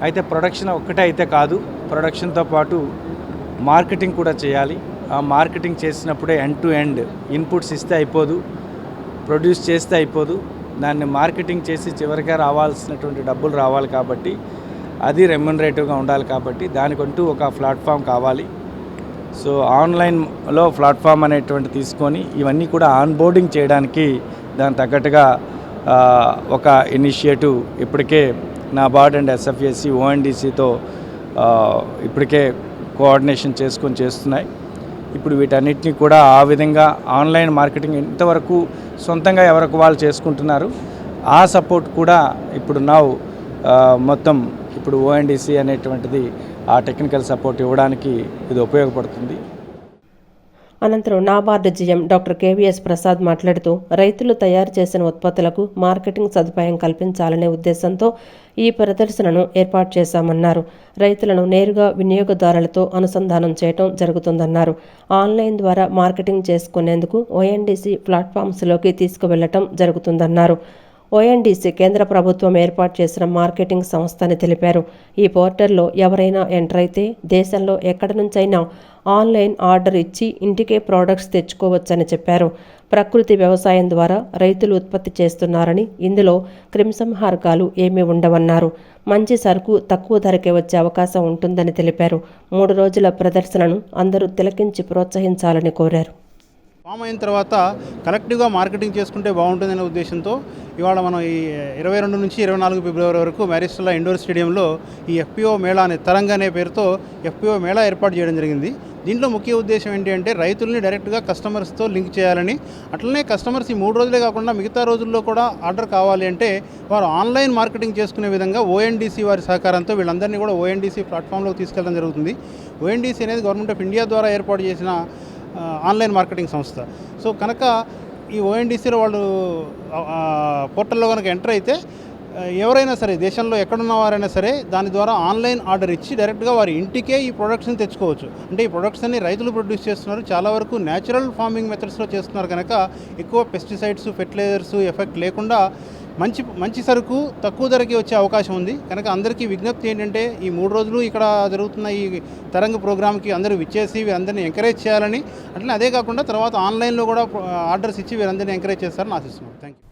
అయితే ప్రొడక్షన్ ఒక్కటే అయితే కాదు, ప్రొడక్షన్తో పాటు మార్కెటింగ్ కూడా చేయాలి. ఆ మార్కెటింగ్ చేసినప్పుడే ఎండ్ టు ఎండ్ ఇన్పుట్స్ ఇస్తే అయిపోదు, ప్రొడ్యూస్ చేస్తే అయిపోదు, దాన్ని మార్కెటింగ్ చేసి చివరిగా రావాల్సినటువంటి డబ్బులు రావాలి. కాబట్టి అది రెమ్యునరేటివ్గా ఉండాలి. కాబట్టి దానికంటూ ఒక ప్లాట్ఫామ్ కావాలి. సో ఆన్లైన్లో ప్లాట్ఫామ్ అనేటువంటి తీసుకొని ఇవన్నీ కూడా ఆన్బోర్డింగ్ చేయడానికి దాని తగ్గట్టుగా ఒక ఇనిషియేటివ్ ఇప్పటికే నాబార్డ్ అండ్ ఎస్ఎఫ్ఏసి ఓఎన్డీసీతో ఇప్పటికే కోఆర్డినేషన్ చేసుకొని చేస్తున్నాయి. ఇప్పుడు వీటన్నిటిని కూడా ఆ విధంగా ఆన్లైన్ మార్కెటింగ్ ఇంతవరకు సొంతంగా ఎవరికి వాళ్ళు చేసుకుంటున్నారు. ఆ సపోర్ట్ కూడా ఇప్పుడు మొత్తం ఇప్పుడు ఓఎన్డీసీ అనేటువంటిది ఆ టెక్నికల్ సపోర్ట్ ఇవ్వడానికి ఇది ఉపయోగపడుతుంది. అనంతరం NABARD GM doctor KVS Prasad మాట్లాడుతూ రైతులు తయారు చేసిన ఉత్పత్తులకు మార్కెటింగ్ సదుపాయం కల్పించాలనే ఉద్దేశంతో ఈ ప్రదర్శనను ఏర్పాటు చేశామన్నారు. రైతులను నేరుగా వినియోగదారులతో అనుసంధానం చేయడం జరుగుతుందన్నారు. ఆన్లైన్ ద్వారా మార్కెటింగ్ చేసుకునేందుకు ఓఎన్డీసీ ప్లాట్ఫామ్స్లోకి తీసుకువెళ్లటం జరుగుతుందన్నారు. ఓఎన్డీసీ కేంద్ర ప్రభుత్వం ఏర్పాటు చేసిన మార్కెటింగ్ సంస్థ అని తెలిపారు. ఈ పోర్టల్లో ఎవరైనా ఎంటర్ అయితే దేశంలో ఎక్కడి నుంచైనా ఆన్లైన్ ఆర్డర్ ఇచ్చి ఇంటికే ప్రోడక్ట్స్ తెచ్చుకోవచ్చని చెప్పారు. ప్రకృతి వ్యవసాయం ద్వారా రైతులు ఉత్పత్తి చేస్తున్నారని, ఇందులో క్రిమిసంహారకాలు ఏమీ ఉండవన్నారు. మంచి సరుకు తక్కువ ధరకే వచ్చే అవకాశం ఉంటుందని తెలిపారు. 3 రోజుల ప్రదర్శనను అందరూ తిలకించి ప్రోత్సహించాలని కోరారు. ఫామ్ అయిన తర్వాత కలెక్టివ్గా మార్కెటింగ్ చేసుకుంటే బాగుంటుందనే ఉద్దేశంతో ఇవాళ మనం ఈ 22 నుంచి 24 ఫిబ్రవరి వరకు మ్యారిస్టల్లా ఇండోర్ స్టేడియంలో ఈ ఎఫ్పిఓ మేళా అనే తరంగ అనే పేరుతో ఎఫ్పిఓ మేళా ఏర్పాటు చేయడం జరిగింది. దీంట్లో ముఖ్య ఉద్దేశం ఏంటి అంటే రైతుల్ని డైరెక్ట్గా కస్టమర్స్తో లింక్ చేయాలని, అట్లనే కస్టమర్స్ ఈ 3 రోజులే కాకుండా మిగతా రోజుల్లో కూడా ఆర్డర్ కావాలి అంటే వారు ఆన్లైన్ మార్కెటింగ్ చేసుకునే విధంగా ఓఎన్డీసీ వారి సహకారంతో వీళ్ళందరినీ కూడా ఓఎన్డీసీ ప్లాట్ఫామ్లోకి తీసుకెళ్ళడం జరుగుతుంది. ఓఎన్డీసీ అనేది గవర్నమెంట్ ఆఫ్ ఇండియా ద్వారా ఏర్పాటు చేసిన ఆన్లైన్ మార్కెటింగ్ సంస్థ. సో కనుక ఈ ఓఎన్డీసీలో వాళ్ళు పోర్టల్లో కనుక ఎంటర్ అయితే ఎవరైనా సరే దేశంలో ఎక్కడున్న వారైనా సరే దాని ద్వారా ఆన్లైన్ ఆర్డర్ ఇచ్చి డైరెక్ట్గా వారి ఇంటికే ఈ ప్రొడక్ట్స్ని తెచ్చుకోవచ్చు. అంటే ఈ ప్రొడక్ట్స్ అన్ని రైతులు ప్రొడ్యూస్ చేస్తున్నారు, చాలా వరకు న్యాచురల్ ఫార్మింగ్ మెథడ్స్లో చేస్తున్నారు కనుక ఎక్కువ పెస్టిసైడ్స్, ఫెర్టిలైజర్స్ ఎఫెక్ట్ లేకుండా మంచి సరుకు తక్కువ ధరకి వచ్చే అవకాశం ఉంది. కనుక అందరికీ విజ్ఞప్తి ఏంటంటే ఈ 3 రోజులు ఇక్కడ జరుగుతున్న ఈ తరంగ ప్రోగ్రామ్కి అందరూ విచ్చేసి వీరందరినీ ఎంకరేజ్ చేయాలని, అట్లనే అదే కాకుండా తర్వాత ఆన్లైన్లో కూడా ఆర్డర్స్ ఇచ్చి వీరందరినీ ఎంకరేజ్ చేస్తారని ఆశిస్తున్నాను. Thank you.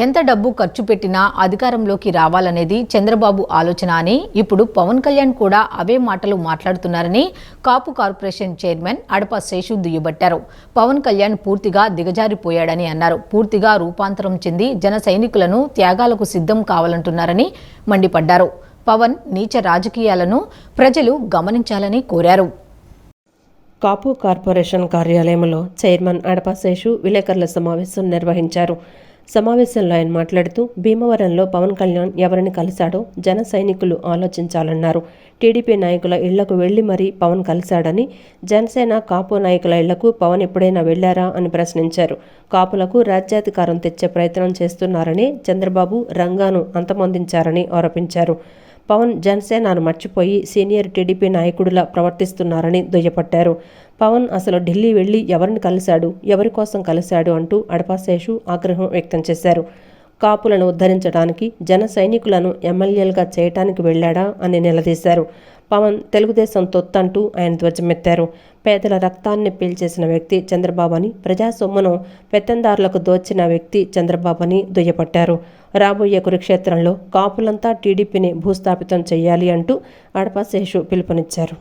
ఎంత డబ్బు ఖర్చు పెట్టినా అధికారంలోకి రావాలనేది చంద్రబాబు ఆలోచన అని ఇప్పుడు పవన్ కళ్యాణ్ కూడా అవే మాటలు మాట్లాడుతున్నారని కాపు కార్పొరేషన్ చైర్మన్ అడప శేషు దుయ్యబట్టారు. పవన్ కళ్యాణ్ పూర్తిగా దిగజారిపోయాడని అన్నారు. పూర్తిగా రూపాంతరం చెంది జన సైనికులను త్యాగాలకు సిద్ధం కావాలంటున్నారని మండిపడ్డారు. పవన్ నీచ రాజకీయాలను ప్రజలు గమనించాలని కోరారు. కాపు కార్పొరేషన్ కార్యాలయంలో చైర్మన్ అడప శేషు విలేకరుల సమావేశం నిర్వహించారు. సమావేశంలో ఆయన మాట్లాడుతూ భీమవరంలో పవన్ కళ్యాణ్ ఎవరిని కలిశాడో జన సైనికులు ఆలోచించాలన్నారు. టీడీపీ నాయకుల ఇళ్లకు వెళ్లి మరీ పవన్ కలిశాడని, జనసేన కాపు నాయకుల ఇళ్లకు పవన్ ఎప్పుడైనా వెళ్లారా అని ప్రశ్నించారు. కాపులకు రాజ్యాధికారం తెచ్చే ప్రయత్నం చేస్తున్నారని, చంద్రబాబు రంగాను అంతమొందించారని ఆరోపించారు. పవన్ జనసేనను మర్చిపోయి సీనియర్ టీడీపీ నాయకుడిలా ప్రవర్తిస్తున్నారని దుయ్యపట్టారు. పవన్ అసలు ఢిల్లీ వెళ్లి ఎవరిని కలిశాడు, ఎవరి కోసం కలిశాడు అంటూ అడపాశేషు ఆగ్రహం వ్యక్తం చేశారు. కాపులను ఉద్ధరించడానికి జన సైనికులను ఎమ్మెల్యేలుగా చేయటానికి వెళ్లాడా అని నిలదీశారు. పవన్ తెలుగుదేశం తొత్తంటూ ఆయన ధ్వజమెత్తారు. పేదల రక్తాన్ని పీల్చేసిన వ్యక్తి చంద్రబాబుని, ప్రజా సొమ్మును పెత్తందారులకు దోచిన వ్యక్తి చంద్రబాబుని దుయ్యపట్టారు. రాబోయే కురుక్షేత్రంలో కాపులంతా టీడీపీని భూస్థాపితం చేయాలి అంటూ అడపాశేషు పిలుపునిచ్చారు.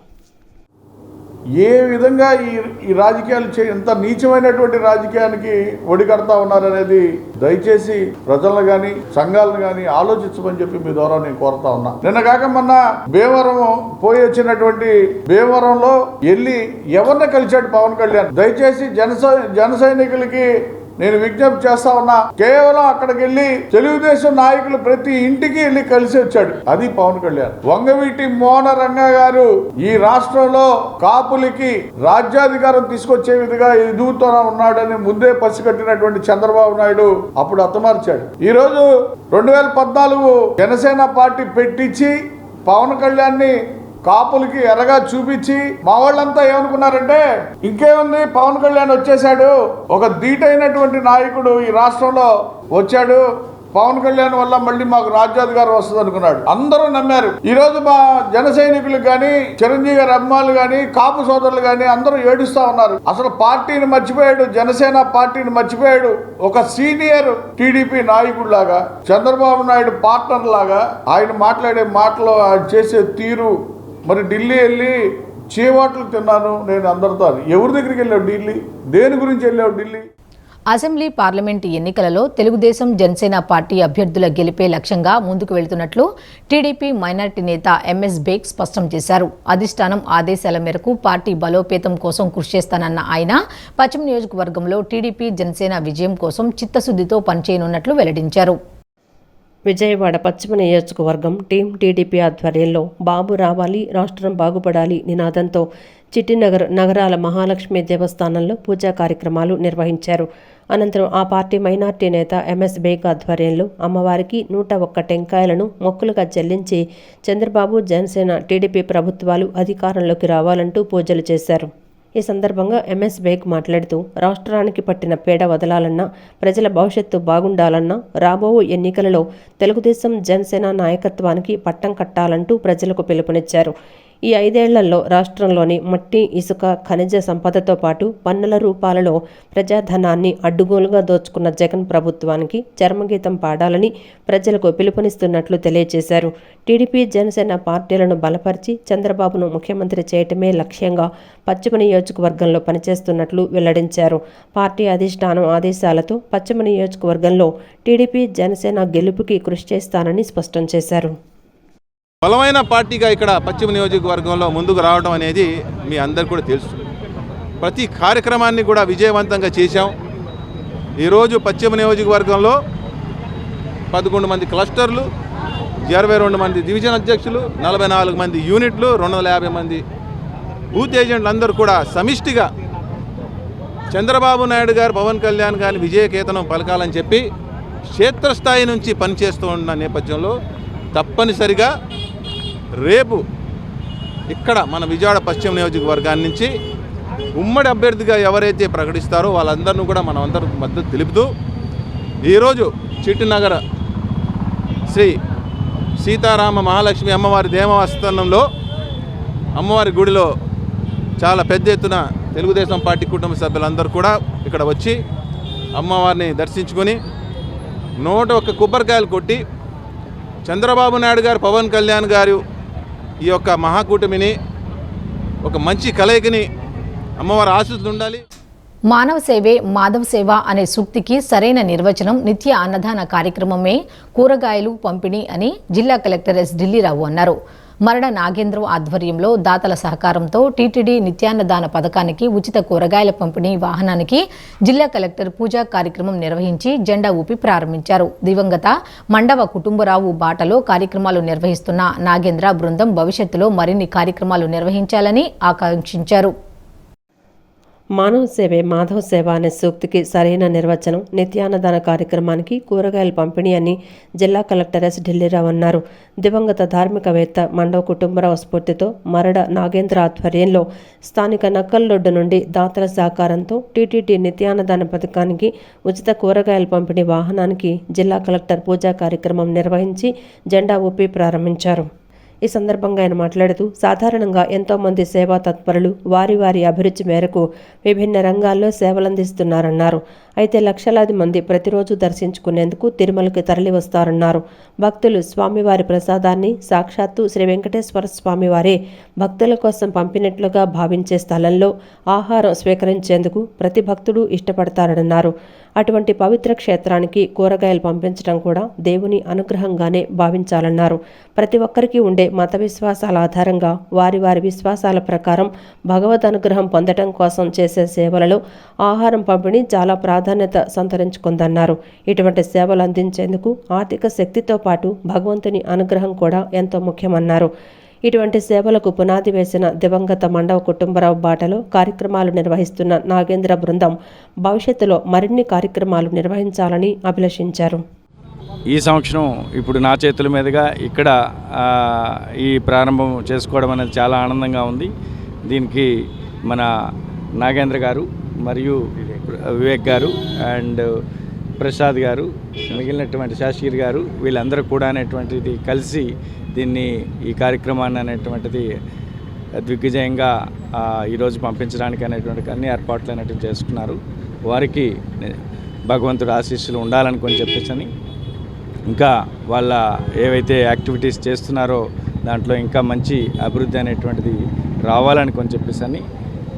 ఏ విధంగా ఈ రాజకీయాలు ఎంత నీచమైనటువంటి రాజకీయానికి ఒడిగడతా ఉన్నారనేది దయచేసి ప్రజలను కానీ సంఘాలను కానీ ఆలోచించమని చెప్పి మీ ద్వారా నేను కోరుతా ఉన్నా. నిన్న కాక మొన్న భీమవరం పోయి వచ్చినటువంటి భీమవరంలో వెళ్ళి ఎవరిని కలిశాడు పవన్ కళ్యాణ్? దయచేసి జన సైనికులకి నేను విజ్ఞప్తి చేస్తా ఉన్నా, కేవలం అక్కడికి వెళ్ళి తెలుగుదేశం నాయకులు ప్రతి ఇంటికి వెళ్ళి కలిసి వచ్చాడు. అది పవన్ కళ్యాణ్. వంగవీటి మోహన రంగా గారు ఈ రాష్ట్రంలో కాపులకి రాజ్యాధికారం తీసుకొచ్చే విధంగా ఎదుగుతూ ఉన్నాడని ముందే పసిగట్టినటువంటి చంద్రబాబు నాయుడు అప్పుడు అత్తమార్చాడు. ఈ రోజు 2014 జనసేన పార్టీ పెట్టించి పవన్ కళ్యాణ్ని కాపులకి ఎరగా చూపించి మా వాళ్ళంతా ఏమనుకున్నారంటే ఇంకేముంది పవన్ కళ్యాణ్ వచ్చేసాడు, ఒక ధీటైనటువంటి నాయకుడు ఈ రాష్ట్రంలో వచ్చాడు, పవన్ కళ్యాణ్ వల్ల మళ్ళీ మాకు రాజ్యాధికారం వస్తుంది అనుకున్నాడు. అందరూ నమ్మారు. ఈ రోజు మా జన సైనికులకు కానీ, చిరంజీవి గారి అభిమానులు కానీ, కాపు సోదరులు కానీ అందరూ ఏడుస్తా ఉన్నారు. అసలు పార్టీని మర్చిపోయాడు, జనసేన పార్టీని మర్చిపోయాడు. ఒక సీనియర్ టీడీపీ నాయకుడిలాగా, చంద్రబాబు నాయుడు పార్ట్నర్ లాగా ఆయన మాట్లాడే మాటలు, ఆయన చేసే తీరు. మరి ఢిల్లీ వెళ్ళి చీవాట్లు తిన్నాను నేను అందరితో. ఎవరి దగ్గరికి వెళ్ళావు ఢిల్లీ? దేని గురించి వెళ్ళావు ఢిల్లీ? అసెంబ్లీ పార్లమెంటు ఎన్నికలలో తెలుగుదేశం జనసేన పార్టీ అభ్యర్థుల గెలిపే లక్ష్యంగా ముందుకు వెళ్తున్నట్లు టీడీపీ మైనార్టీ నేత ఎంఎస్ బేగ్ స్పష్టం చేశారు. అధిష్టానం ఆదేశాల మేరకు పార్టీ బలోపేతం కోసం కృషి చేస్తానన్న ఆయన పశ్చిమ నియోజకవర్గంలో టీడీపీ జనసేన విజయం కోసం చిత్తశుద్ధితో పనిచేయనున్నట్లు వెల్లడించారు. విజయవాడ పశ్చిమ నియోజకవర్గం టీం టీడీపీ ఆధ్వర్యంలో బాబు రావాలి, రాష్ట్రం బాగుపడాలి నినాదంతో చిట్టినగర్ నగరాల మహాలక్ష్మి దేవస్థానంలో పూజా కార్యక్రమాలు నిర్వహించారు. అనంతరం ఆ పార్టీ మైనార్టీ నేత ఎంఎస్ బేగ్ ఆధ్వర్యంలో అమ్మవారికి 101 టెంకాయలను మొక్కులుగా చెల్లించి చంద్రబాబు, జనసేన, టీడీపీ ప్రభుత్వాలు అధికారంలోకి రావాలంటూ పూజలు చేశారు. ఈ సందర్భంగా ఎంఎస్ బేగ్ మాట్లాడుతూ రాష్ట్రానికి పట్టిన పీడ వదలాలన్నా, ప్రజల భవిష్యత్తు బాగుండాలన్నా రాబో ఎన్నికలలో తెలుగుదేశం జనసేన నాయకత్వానికి పట్టం కట్టాలంటూ ప్రజలకు పిలుపునిచ్చారు. ఈ 5 ఏళ్లలో రాష్ట్రంలోని మట్టి, ఇసుక, ఖనిజ సంపదతో పాటు పన్నుల రూపాలలో ప్రజాధనాన్ని అడ్డుగోలుగా దోచుకున్న జగన్ ప్రభుత్వానికి చర్మగీతం పాడాలని ప్రజలకు పిలుపునిస్తున్నట్లు తెలియజేశారు. టీడీపీ జనసేన పార్టీలను బలపరిచి చంద్రబాబును ముఖ్యమంత్రి చేయటమే లక్ష్యంగా పశ్చిమ నియోజకవర్గంలో పనిచేస్తున్నట్లు వెల్లడించారు. పార్టీ అధిష్టానం ఆదేశాలతో పశ్చిమ నియోజకవర్గంలో టీడీపీ జనసేన గెలుపుకి కృషి చేస్తానని స్పష్టం చేశారు. బలమైన పార్టీగా ఇక్కడ పశ్చిమ నియోజకవర్గంలో ముందుకు రావడం అనేది మీ అందరికీ కూడా తెలుసు. ప్రతి కార్యక్రమాన్ని కూడా విజయవంతంగా చేశాం. ఈరోజు పశ్చిమ నియోజకవర్గంలో 11 మంది క్లస్టర్లు, 22 మంది డివిజన్ అధ్యక్షులు, 44 మంది యూనిట్లు, 250 మంది బూత్ ఏజెంట్లు అందరూ కూడా సమిష్టిగా చంద్రబాబు నాయుడు గారు, పవన్ కళ్యాణ్ గారిని విజయకేతనం పలకాలని చెప్పి క్షేత్రస్థాయి నుంచి పనిచేస్తూ ఉన్న నేపథ్యంలో తప్పనిసరిగా రేపు ఇక్కడ మన విజయవాడ పశ్చిమ నియోజకవర్గాన్ని నుంచి ఉమ్మడి అభ్యర్థిగా ఎవరైతే ప్రకటిస్తారో వాళ్ళందరినీ కూడా మనం అందరూ మద్దతు తెలుపుతూ ఈరోజు చిట్టినగర శ్రీ సీతారామ మహాలక్ష్మి అమ్మవారి దేవాస్థానంలో అమ్మవారి గుడిలో చాలా పెద్ద ఎత్తున తెలుగుదేశం పార్టీ కుటుంబ సభ్యులందరూ కూడా ఇక్కడ వచ్చి అమ్మవారిని దర్శించుకొని 101 కొబ్బరికాయలు కొట్టి చంద్రబాబు నాయుడు గారు, పవన్ కళ్యాణ్ గారు ఈ యొక్క మహాకూటమిని ఒక మంచి కలయికని అమ్మవారి ఆశీస్సులు ఉండాలి. మానవ సేవే మాధవ సేవ అనే సూక్తికి సరైన నిర్వచనం నిత్య అన్నదాన కార్యక్రమమే కూరగాయలు పంపిణీ అని జిల్లా కలెక్టర్ ఎస్ ఢిల్లీరావు అన్నారు. మరణ నాగేంద్రం ఆధ్వర్యంలో దాతల సహకారంతో టీటీడీ నిత్యాన్నదాన పథకానికి ఉచిత కూరగాయల పంపిణీ వాహనానికి జిల్లా కలెక్టర్ పూజా కార్యక్రమం నిర్వహించి జెండా ఊపి ప్రారంభించారు. దివంగత మండవ కుటుంబరావు బాటలో కార్యక్రమాలు నిర్వహిస్తున్న నాగేంద్ర బృందం భవిష్యత్తులో మరిన్ని కార్యక్రమాలు నిర్వహించాలని ఆకాంక్షించారు. మానవ సేవే మాధవ సేవ అనే సూక్తికి సరైన నిర్వచనం నిత్యాన్నదాన కార్యక్రమానికి కూరగాయల పంపిణీ అని జిల్లా కలెక్టర్ ఎస్ ఢిల్లీరావు అన్నారు. దివంగత ధార్మికవేత్త మండవ కుటుంబరావు స్ఫూర్తితో మరడ నాగేంద్ర ఆధ్వర్యంలో స్థానిక నక్కల్దొడ్డు నుండి దాతల సహకారంతో టీటీడీ నిత్యాన్నదాన పథకానికి ఉచిత కూరగాయల పంపిణీ వాహనానికి జిల్లా కలెక్టర్ పూజా కార్యక్రమం నిర్వహించి జెండా ఊపి ప్రారంభించారు. ఈ సందర్భంగా ఆయన మాట్లాడుతూ సాధారణంగా ఎంతోమంది సేవా తత్పరులు వారి వారి అభిరుచి మేరకు విభిన్న రంగాల్లో సేవలందిస్తున్నారన్నారు. అయితే లక్షలాది మంది ప్రతిరోజు దర్శించుకునేందుకు తిరుమలకి తరలి వస్తారన్నారు. భక్తులు స్వామివారి ప్రసాదాన్ని సాక్షాత్తు శ్రీ వెంకటేశ్వర స్వామివారే భక్తుల కోసం పంపినట్లుగా భావించే స్థలంలో ఆహారం స్వీకరించేందుకు ప్రతి భక్తుడు ఇష్టపడతారన్నారు. అటువంటి పవిత్ర క్షేత్రానికి కూరగాయలు పంపించడం కూడా దేవుని అనుగ్రహంగానే భావించాలన్నారు. ప్రతి ఒక్కరికి ఉండే మత విశ్వాసాల ఆధారంగా వారి వారి విశ్వాసాల ప్రకారం భగవద్ అనుగ్రహం పొందడం కోసం చేసే సేవలలో ఆహారం పంపిణీ చాలా ప్రాధాన్యత సంతరించుకుందన్నారు. ఇటువంటి సేవలు అందించేందుకు ఆర్థిక శక్తితో పాటు భగవంతుని అనుగ్రహం కూడా ఎంతో ముఖ్యమన్నారు. ఇటువంటి సేవలకు పునాది వేసిన దివంగత మండవ కుటుంబరావు బాటలో కార్యక్రమాలు నిర్వహిస్తున్న నాగేంద్ర బృందం భవిష్యత్తులో మరిన్ని కార్యక్రమాలు నిర్వహించాలని అభిలషించారు. ఈ సంవత్సరం ఇప్పుడు నా చేతుల మీదుగా ఇక్కడ ఈ ప్రారంభం చేసుకోవడం అనేది చాలా ఆనందంగా ఉంది. దీనికి మన నాగేంద్ర గారు మరియు వివేక్ గారు అండ్ ప్రసాద్ గారు, మిగిలినటువంటి శాస్త్రి గారు, వీళ్ళందరూ కూడా అనేటువంటిది కలిసి దీన్ని ఈ కార్యక్రమాన్ని అనేటువంటిది దిగ్విజయంగా ఈరోజు పంపించడానికి అనేటువంటి అన్ని ఏర్పాట్లు అనేటువంటి చేసుకున్నారు. వారికి భగవంతుడు ఆశీస్సులు ఉండాలనుకొని చెప్పేసి ఇంకా వాళ్ళ ఏవైతే యాక్టివిటీస్ చేస్తున్నారో దాంట్లో ఇంకా మంచి అభివృద్ధి అనేటువంటిది రావాలని చెప్పేసి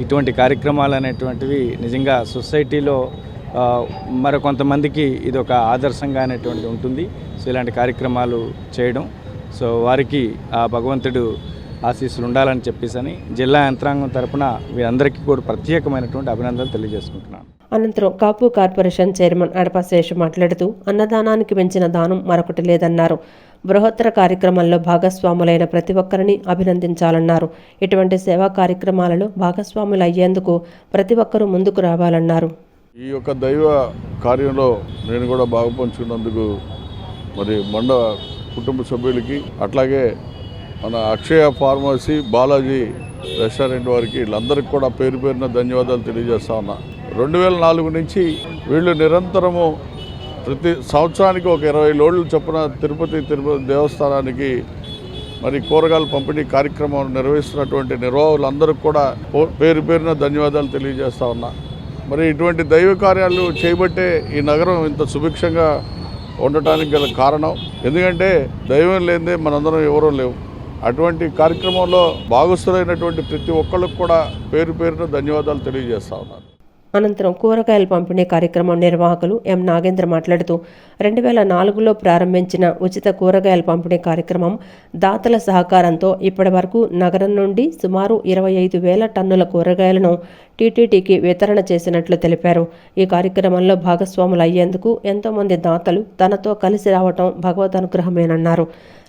ఇటువంటి కార్యక్రమాలు అనేటువంటివి నిజంగా సొసైటీలో మరికొంతమందికి ఇది ఒక ఆదర్శంగా అనేటువంటిది ఉంటుంది. సో ఇలాంటి కార్యక్రమాలు చేయడం, సో వారికి ఆ భగవంతుడు ఆశీస్సులు ఉండాలని చెప్పేసి జిల్లా యంత్రాంగం తరపున వీరందరికీ కూడా ప్రత్యేకమైనటువంటి అభినందనలు తెలియజేసుకుంటున్నాను. అనంతరం కాపు కార్పొరేషన్ చైర్మన్ అడప శేషు మాట్లాడుతూ అన్నదానానికి మించిన దానం మరొకటి లేదన్నారు. బృహత్తర కార్యక్రమంలో భాగస్వాములైన ప్రతి ఒక్కరిని అభినందించాలన్నారు. ఇటువంటి సేవా కార్యక్రమాలలో భాగస్వాములు అయ్యేందుకు ప్రతి ఒక్కరూ ముందుకు రావాలన్నారు. ఈ యొక్క దైవ కార్యంలో నేను కూడా భాగపంచుకున్నందుకు మరి మండ కుటుంబ సభ్యులకి, అట్లాగే మన అక్షయ ఫార్మసీ, బాలాజీ రెస్టారెంట్ వారికి, వీళ్ళందరికీ కూడా పేరు పేరున ధన్యవాదాలు తెలియజేస్తా ఉన్నా. 2004 నుంచి వీళ్ళు నిరంతరము ప్రతి సంవత్సరానికి ఒక 20 లోడ్లు చొప్పున తిరుపతి దేవస్థానానికి మరి కూరగాయల పంపిణీ కార్యక్రమం నిర్వహిస్తున్నటువంటి నిర్వాహకులందరికీ కూడా పేరు పేరున ధన్యవాదాలు తెలియజేస్తా ఉన్నా. మరి ఇటువంటి దైవ కార్యాలు చేయబట్టే ఈ నగరం ఇంత సుభిక్షంగా ఉండటానికి గల కారణం. ఎందుకంటే దైవం లేనిదే మనందరం ఎవరూ లేవు. అటువంటి కార్యక్రమంలో భాగస్థులైనటువంటి ప్రతి ఒక్కళ్ళకు కూడా పేరు పేరున ధన్యవాదాలు తెలియజేస్తా ఉన్నారు. అనంతరం కూరగాయల పంపిణీ కార్యక్రమం నిర్వాహకులు ఎం నాగేంద్ర మాట్లాడుతూ 2004లో ప్రారంభించిన ఉచిత కూరగాయల పంపిణీ కార్యక్రమం దాతల సహకారంతో ఇప్పటి వరకు నగరం నుండి సుమారు 25,000 టన్నుల కూరగాయలను టీటీడీకి వితరణ చేసినట్లు తెలిపారు. ఈ కార్యక్రమంలో భాగస్వాములు అయ్యేందుకు ఎంతోమంది దాతలు తనతో కలిసి రావటం భగవద్ అనుగ్రహమేనన్నారు.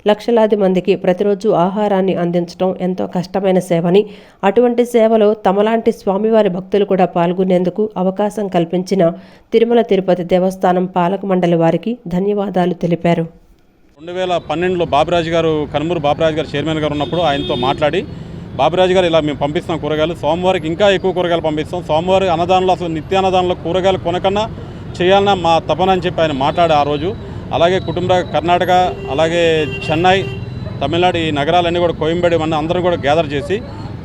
లక్షలాది మందికి ప్రతిరోజు ఆహారాన్ని అందించడం ఎంతో కష్టమైన సేవని, అటువంటి సేవలో తమలాంటి స్వామివారి భక్తులు కూడా పాల్గొనేందుకు అవకాశం కల్పించిన తిరుమల తిరుపతి దేవస్థానం పాలక మండలి వారికి ధన్యవాదాలు తెలిపారు. 2012లో బాబురాజు గారు, కనుమూరు బాబురాజు గారు చైర్మన్ గారు ఉన్నప్పుడు ఆయనతో మాట్లాడి, బాబురాజు గారు ఇలా మేము పంపిస్తున్నాం కూరగాయలు, సోమవారికి ఇంకా ఎక్కువ కూరగాయలు పంపిస్తాం, సోమవారం అన్నదానంలో అసలు నిత్యాన్నదానంలో కూరగాయలు కొనకన్నా చేయాలన్నా మా తపన అని చెప్పి ఆయన మాట్లాడి ఆ రోజు. అలాగే కుటుంబ కర్ణాటక, అలాగే చెన్నై, తమిళనాడు, ఈ నగరాలన్నీ కూడా కోయంబేడు అందరూ కూడా గ్యాదర్ చేసి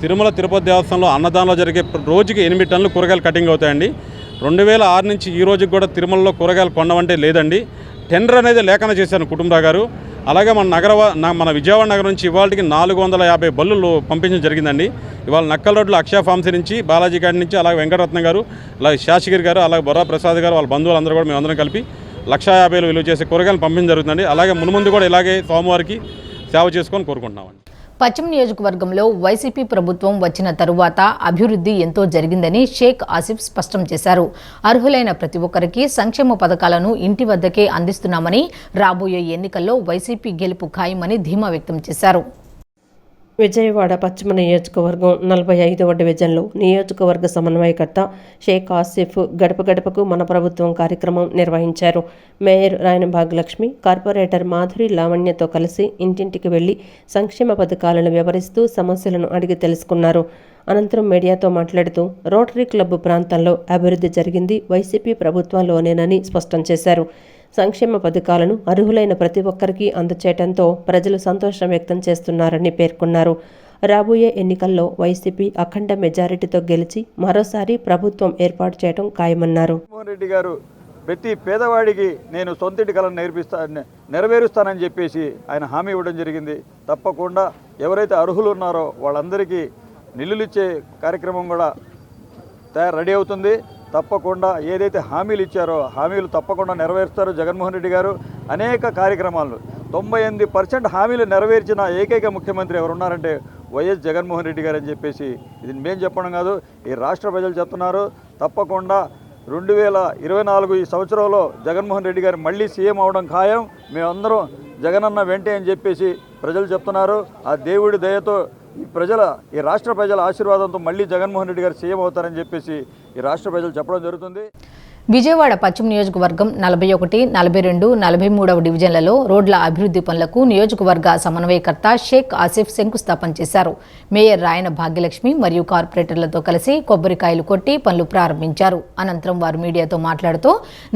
తిరుమల తిరుపతి దేవస్థానంలో అన్నదానంలో జరిగే రోజుకి 8 టన్నులు కూరగాయలు కటింగ్ అవుతాయండి. 2006 నుంచి ఈ రోజుకి కూడా తిరుమలలో కూరగాయలు కొనవంటే లేదండి. టెండర్ అనేది లేఖన చేశాను కుటుంబరావు గారు. అలాగే మన విజయవాడ నగరం నుంచి ఇవాళకి 450 బల్లులు పంపించడం జరిగిందండి. ఇవాళ నక్కల్ రోడ్లో అక్షయ ఫార్మసీ నుంచి, బాలాజీ గారి నుంచి, అలాగే వెంకటరత్నం గారు, అలాగే శాస్త్రి గారు, అలాగే బొర్రా ప్రసాద్ గారు, వాళ్ళ బంధువులందరూ కూడా మేమందరం కలిపి 150,000 విలువ చేసే కూరగాయలు పంపించడం జరుగుతుందండి. అలాగే మున్ముందు కూడా ఇలాగే సోమవారికి సేవ చేసుకొని కోరుకుంటున్నామండి. పశ్చిమ నియోజకవర్గంలో వైసీపీ ప్రభుత్వం వచ్చిన తరువాత అభివృద్ధి ఎంతో జరిగిందని షేక్ ఆసిఫ్ స్పష్టం చేశారు. అర్హులైన ప్రతి ఒక్కరికి సంక్షేమ పథకాలను ఇంటి వద్దకే అందిస్తున్నామని, రాబోయే ఎన్నికల్లో వైసీపీ గెలుపు ఖాయమని ధీమా వ్యక్తం చేశారు. విజయవాడ పశ్చిమ నియోజకవర్గం 45వ డివిజన్లో నియోజకవర్గ సమన్వయకర్త షేక్ ఆసిఫ్ గడప గడపకు మన ప్రభుత్వం కార్యక్రమం నిర్వహించారు. మేయర్ రాయన భాగ్యలక్ష్మి, కార్పొరేటర్ మాధురి లావణ్యతో కలిసి ఇంటింటికి వెళ్లి సంక్షేమ పథకాలను వివరిస్తూ సమస్యలను అడిగి తెలుసుకున్నారు. అనంతరం మీడియాతో మాట్లాడుతూ రోటరీ క్లబ్ ప్రాంతంలో అభివృద్ధి జరిగింది వైసీపీ ప్రభుత్వంలోనేనని స్పష్టం చేశారు. సంక్షేమ పథకాలను అర్హులైన ప్రతి ఒక్కరికి అందచేయడంతో ప్రజలు సంతోషం వ్యక్తం చేస్తున్నారని పేర్కొన్నారు. రాబోయే ఎన్నికల్లో వైసీపీ అఖండ మెజారిటీతో గెలిచి మరోసారి ప్రభుత్వం ఏర్పాటు చేయడం ఖాయమన్నారు. జగన్మోహన్ రెడ్డి గారు ప్రతి పేదవాడికి నేను సొంతింటి కలను నెరవేరుస్తానని చెప్పేసి ఆయన హామీ ఇవ్వడం జరిగింది. తప్పకుండా ఎవరైతే అర్హులు ఉన్నారో వాళ్ళందరికీ నిల్లులు ఇచ్చే కార్యక్రమం కూడా రెడీ అవుతుంది. తప్పకుండా ఏదైతే హామీలు ఇచ్చారో హామీలు తప్పకుండా నెరవేరుస్తారు జగన్మోహన్ రెడ్డి గారు. అనేక కార్యక్రమాలు 98% హామీలు నెరవేర్చిన ఏకైక ముఖ్యమంత్రి ఎవరున్నారంటే వైఎస్ జగన్మోహన్ రెడ్డి గారు అని చెప్పేసి ఇది మేము చెప్పడం కాదు, ఈ రాష్ట్ర ప్రజలు చెప్తున్నారు. తప్పకుండా 2024 ఈ సంవత్సరంలో జగన్మోహన్ రెడ్డి గారు మళ్ళీ సీఎం అవడం ఖాయం. మేమందరం జగనన్న వెంటే అని చెప్పేసి ప్రజలు చెప్తున్నారు. ఆ దేవుడి దయతో ఈ రాష్ట్ర ప్రజల ఆశీర్వాదంతో మళ్ళీ జగన్మోహన్ రెడ్డి గారు సీఎం అవుతారని చెప్పేసి ఈ రాష్ట్ర ప్రజలు చెప్పడం జరుగుతుంది. విజయవాడ పశ్చిమ నియోజకవర్గం 41, 42, 43వ డివిజన్లలో రోడ్ల అభివృద్ధి పనులకు నియోజకవర్గ సమన్వయకర్త షేక్ ఆసిఫ్ శంకుస్థాపన చేశారు. మేయర్ రాయన భాగ్యలక్ష్మి మరియు కార్పొరేటర్లతో కలిసి కొబ్బరికాయలు కొట్టి పనులు ప్రారంభించారు. అనంతరం వారు మీడియాతో మాట్లాడుతూ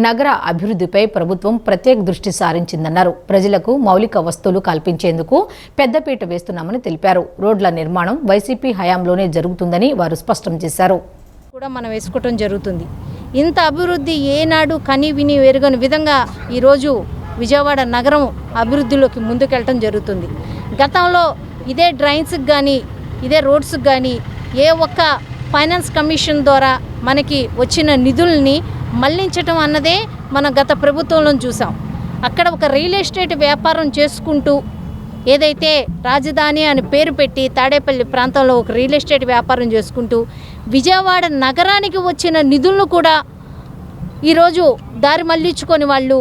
నగర అభివృద్ధిపై ప్రభుత్వం ప్రత్యేక దృష్టి సారించిందన్నారు. ప్రజలకు మౌలిక వస్తువులు కల్పించేందుకు పెద్దపీట వేస్తున్నామని తెలిపారు. రోడ్ల నిర్మాణం వైసీపీ హయాంలోనే జరుగుతుందని వారు స్పష్టం చేశారు. కూడా మనం వేసుకోవటం జరుగుతుంది. ఇంత అభివృద్ధి ఏనాడు కని విని ఎరుగని విధంగా ఈరోజు విజయవాడ నగరం అభివృద్ధిలోకి ముందుకెళ్ళటం జరుగుతుంది. గతంలో ఇదే డ్రైన్స్కి కానీ ఇదే రోడ్స్కి కానీ ఏ ఒక్క ఫైనాన్స్ కమిషన్ ద్వారా మనకి వచ్చిన నిధుల్ని మళ్లించటం అన్నదే మనం గత ప్రభుత్వంలో చూసాం. అక్కడ ఒక రియల్ ఎస్టేట్ వ్యాపారం చేసుకుంటూ ఏదైతే రాజధాని అని పేరు పెట్టి తాడేపల్లి ప్రాంతంలో ఒక రియల్ ఎస్టేట్ వ్యాపారం చేసుకుంటూ విజయవాడ నగరానికి వచ్చిన నిధులను కూడా ఈరోజు దారి మళ్లించుకొని వాళ్ళు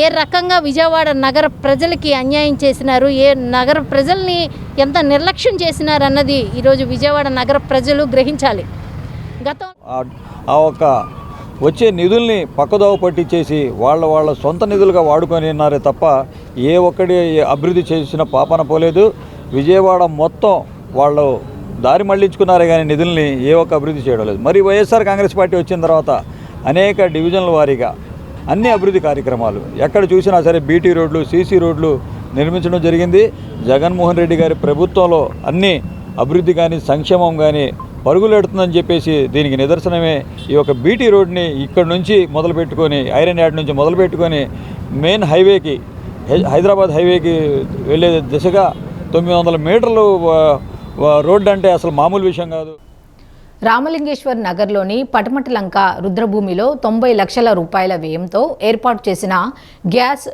ఏ రకంగా విజయవాడ నగర ప్రజలకి అన్యాయం చేసినారు, ఏ నగర ప్రజల్ని ఎంత నిర్లక్ష్యం చేసినారు అన్నది ఈరోజు విజయవాడ నగర ప్రజలు గ్రహించాలి. గతం ఒక వచ్చే నిధుల్ని పక్కదోవ పట్టించేసి వాళ్ళ సొంత నిధులుగా వాడుకొని ఉన్నారే తప్ప ఏ ఒక్కడి అభివృద్ధి చేసిన పాపన పోలేదు. విజయవాడ మొత్తం వాళ్ళు దారి మళ్లించుకున్నారే కానీ నిధుల్ని ఏ ఒక్క అభివృద్ధి చేయడం లేదు. మరి వైఎస్ఆర్ కాంగ్రెస్ పార్టీ వచ్చిన తర్వాత అనేక డివిజన్ల వారీగా అన్ని అభివృద్ధి కార్యక్రమాలు ఎక్కడ చూసినా సరే బీటీ రోడ్లు, సీసీ రోడ్లు నిర్మించడం జరిగింది. జగన్మోహన్ రెడ్డి గారి ప్రభుత్వంలో అన్ని అభివృద్ధి కానీ సంక్షేమం కానీ పరుగులెడుతుందని చెప్పేసి దీనికి నిదర్శనమే ఈ యొక్క బీటీ రోడ్ని ఇక్కడ నుంచి మొదలుపెట్టుకొని ఐరన్ యార్డ్ నుంచి మొదలుపెట్టుకొని మెయిన్ హైవేకి హైదరాబాద్ హైవేకి వెళ్ళే దిశగా 900 మీటర్లు రోడ్డు అంటే అసలు మామూలు విషయం కాదు. రామలింగేశ్వర్ నగర్లోని పటమటలంక రుద్రభూమిలో 90 లక్షల రూపాయల వ్యయంతో ఏర్పాటు చేసిన గ్యాస్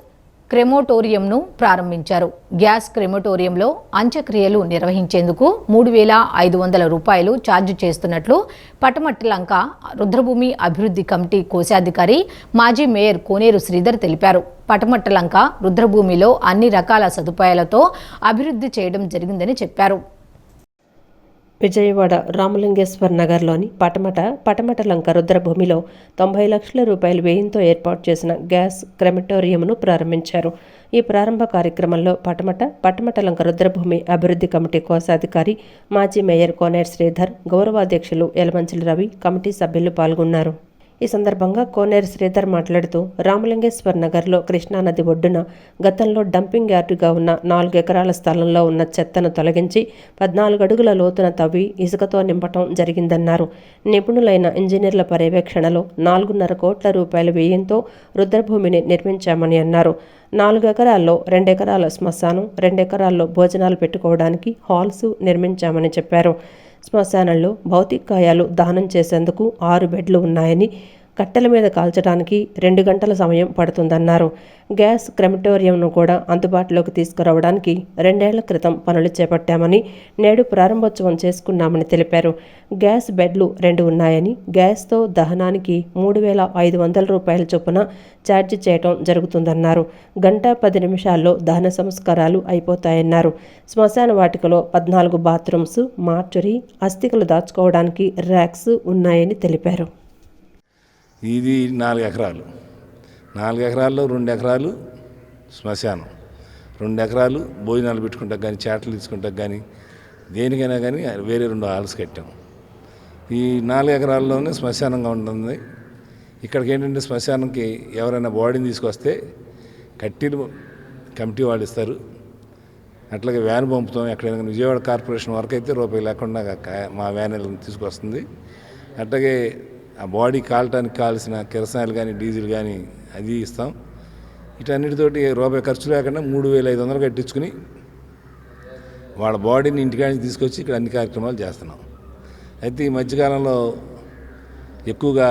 క్రెమోటోరియంను ప్రారంభించారు. గ్యాస్ క్రెమోటోరియంలో అంత్యక్రియలు నిర్వహించేందుకు 3,500 రూపాయలు ఛార్జ్ చేస్తున్నట్లు పటమటలంక రుద్రభూమి అభివృద్ధి కమిటీ కోశాధికారి మాజీ మేయర్ కోనేరు శ్రీధర్ తెలిపారు. పటమటలంక రుద్రభూమిలో అన్ని రకాల సదుపాయాలతో అభివృద్ధి చేయడం జరిగిందని చెప్పారు. విజయవాడ రామలింగేశ్వర్ నగర్లోని పటమటలంక రుద్రభూమిలో 90 లక్షల రూపాయల వ్యయంతో ఏర్పాటు చేసిన గ్యాస్ క్రెమటోరియంను ప్రారంభించారు. ఈ ప్రారంభ కార్యక్రమంలో పటమటలంక రుద్రభూమి అభివృద్ధి కమిటీ కోశాధికారి మాజీ మేయర్ కోనేరు శ్రీధర్, గౌరవాధ్యక్షులు యలమంచిలి రవి, కమిటీ సభ్యులు పాల్గొన్నారు. ఈ సందర్భంగా కోనేరు శ్రీధర్ మాట్లాడుతూ రామలింగేశ్వర్ నగర్లో కృష్ణానది ఒడ్డున గతంలో డంపింగ్ యార్డుగా ఉన్న 4 ఎకరాల స్థలంలో ఉన్న చెత్తను తొలగించి 14 అడుగుల లోతున తవ్వి ఇసుకతో నింపటం జరిగిందన్నారు. నిపుణులైన ఇంజనీర్ల పర్యవేక్షణలో 4.5 కోట్ల రూపాయల వ్యయంతో రుద్రభూమిని నిర్మించామని అన్నారు. 4 ఎకరాల్లో 2 ఎకరాల శ్మశానం, 2 ఎకరాల్లో భోజనాలు పెట్టుకోవడానికి హాల్స్ నిర్మించామని చెప్పారు. శ్మశానంలో భౌతికాయాలు దహనం చేసేందుకు 6 బెడ్లు ఉన్నాయని, కట్టెల మీద కాల్చడానికి 2 గంటల సమయం పడుతుందన్నారు. గ్యాస్ క్రెమటోరియంను కూడా అందుబాటులోకి తీసుకురావడానికి 2 ఏళ్ల క్రితం పనులు చేపట్టామని, నేడు ప్రారంభోత్సవం చేసుకున్నామని తెలిపారు. గ్యాస్ బెడ్లు 2 ఉన్నాయని, గ్యాస్తో దహనానికి 3,500 రూపాయల చొప్పున ఛార్జ్ చేయడం జరుగుతుందన్నారు. 1:10 నిమిషాల్లో దహన సంస్కారాలు అయిపోతాయన్నారు. శ్మశాన వాటికలో 14 బాత్రూమ్స్, మార్చురీ, అస్థికలు దాచుకోవడానికి ర్యాక్స్ ఉన్నాయని తెలిపారు. ఇది 4 ఎకరాలు. 4 ఎకరాల్లో 2 ఎకరాలు శ్మశానం, 2 ఎకరాలు భోజనాలు పెట్టుకుంటాం కానీ, చేటలు తీసుకుంటాం కానీ, దేనికైనా కానీ వేరే 2 హాల్స్ కట్టాం. ఈ 4 ఎకరాల్లోనే శ్మశానంగా ఉంటుంది. ఇక్కడికి ఏంటంటే శ్మశానంకి ఎవరైనా బాడీని తీసుకొస్తే కట్టీలు కమిటీ వాళ్ళు ఇస్తారు. అట్లాగే వ్యాన్ పంపుతాం. ఎక్కడైనా విజయవాడ కార్పొరేషన్ వరకు అయితే రూపాయి లేకుండా మా వ్యాన్ తీసుకొస్తుంది. అట్లాగే ఆ బాడీ కాలటానికి కావాల్సిన కిరసనాయిలు కానీ, డీజిల్ కానీ అది ఇస్తాం. వీటన్నిటితోటి రూపాయి ఖర్చు లేకుండా 3,500 కట్టించుకుని వాళ్ళ బాడీని ఇంటికాడికి తీసుకొచ్చి ఇక్కడ అన్ని కార్యక్రమాలు చేస్తున్నాం. అయితే ఈ మధ్యకాలంలో ఎక్కువగా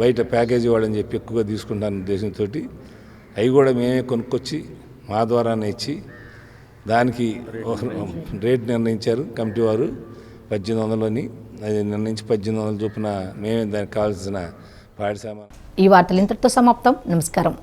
బయట ప్యాకేజీ వాళ్ళని చెప్పి ఎక్కువగా తీసుకుంటాను ఉద్దేశంతో అవి కూడా మేమే కొనుక్కొచ్చి మా ద్వారానే ఇచ్చి దానికి రేట్ నిర్ణయించారు కమిటీ వారు 1,800 అది నిర్ణయించి 1,800 చొప్పున మేమే దానికి కావాల్సిన పాడి సామాన్. ఈ వార్తలు ఇంతటితో సమాప్తం. నమస్కారం.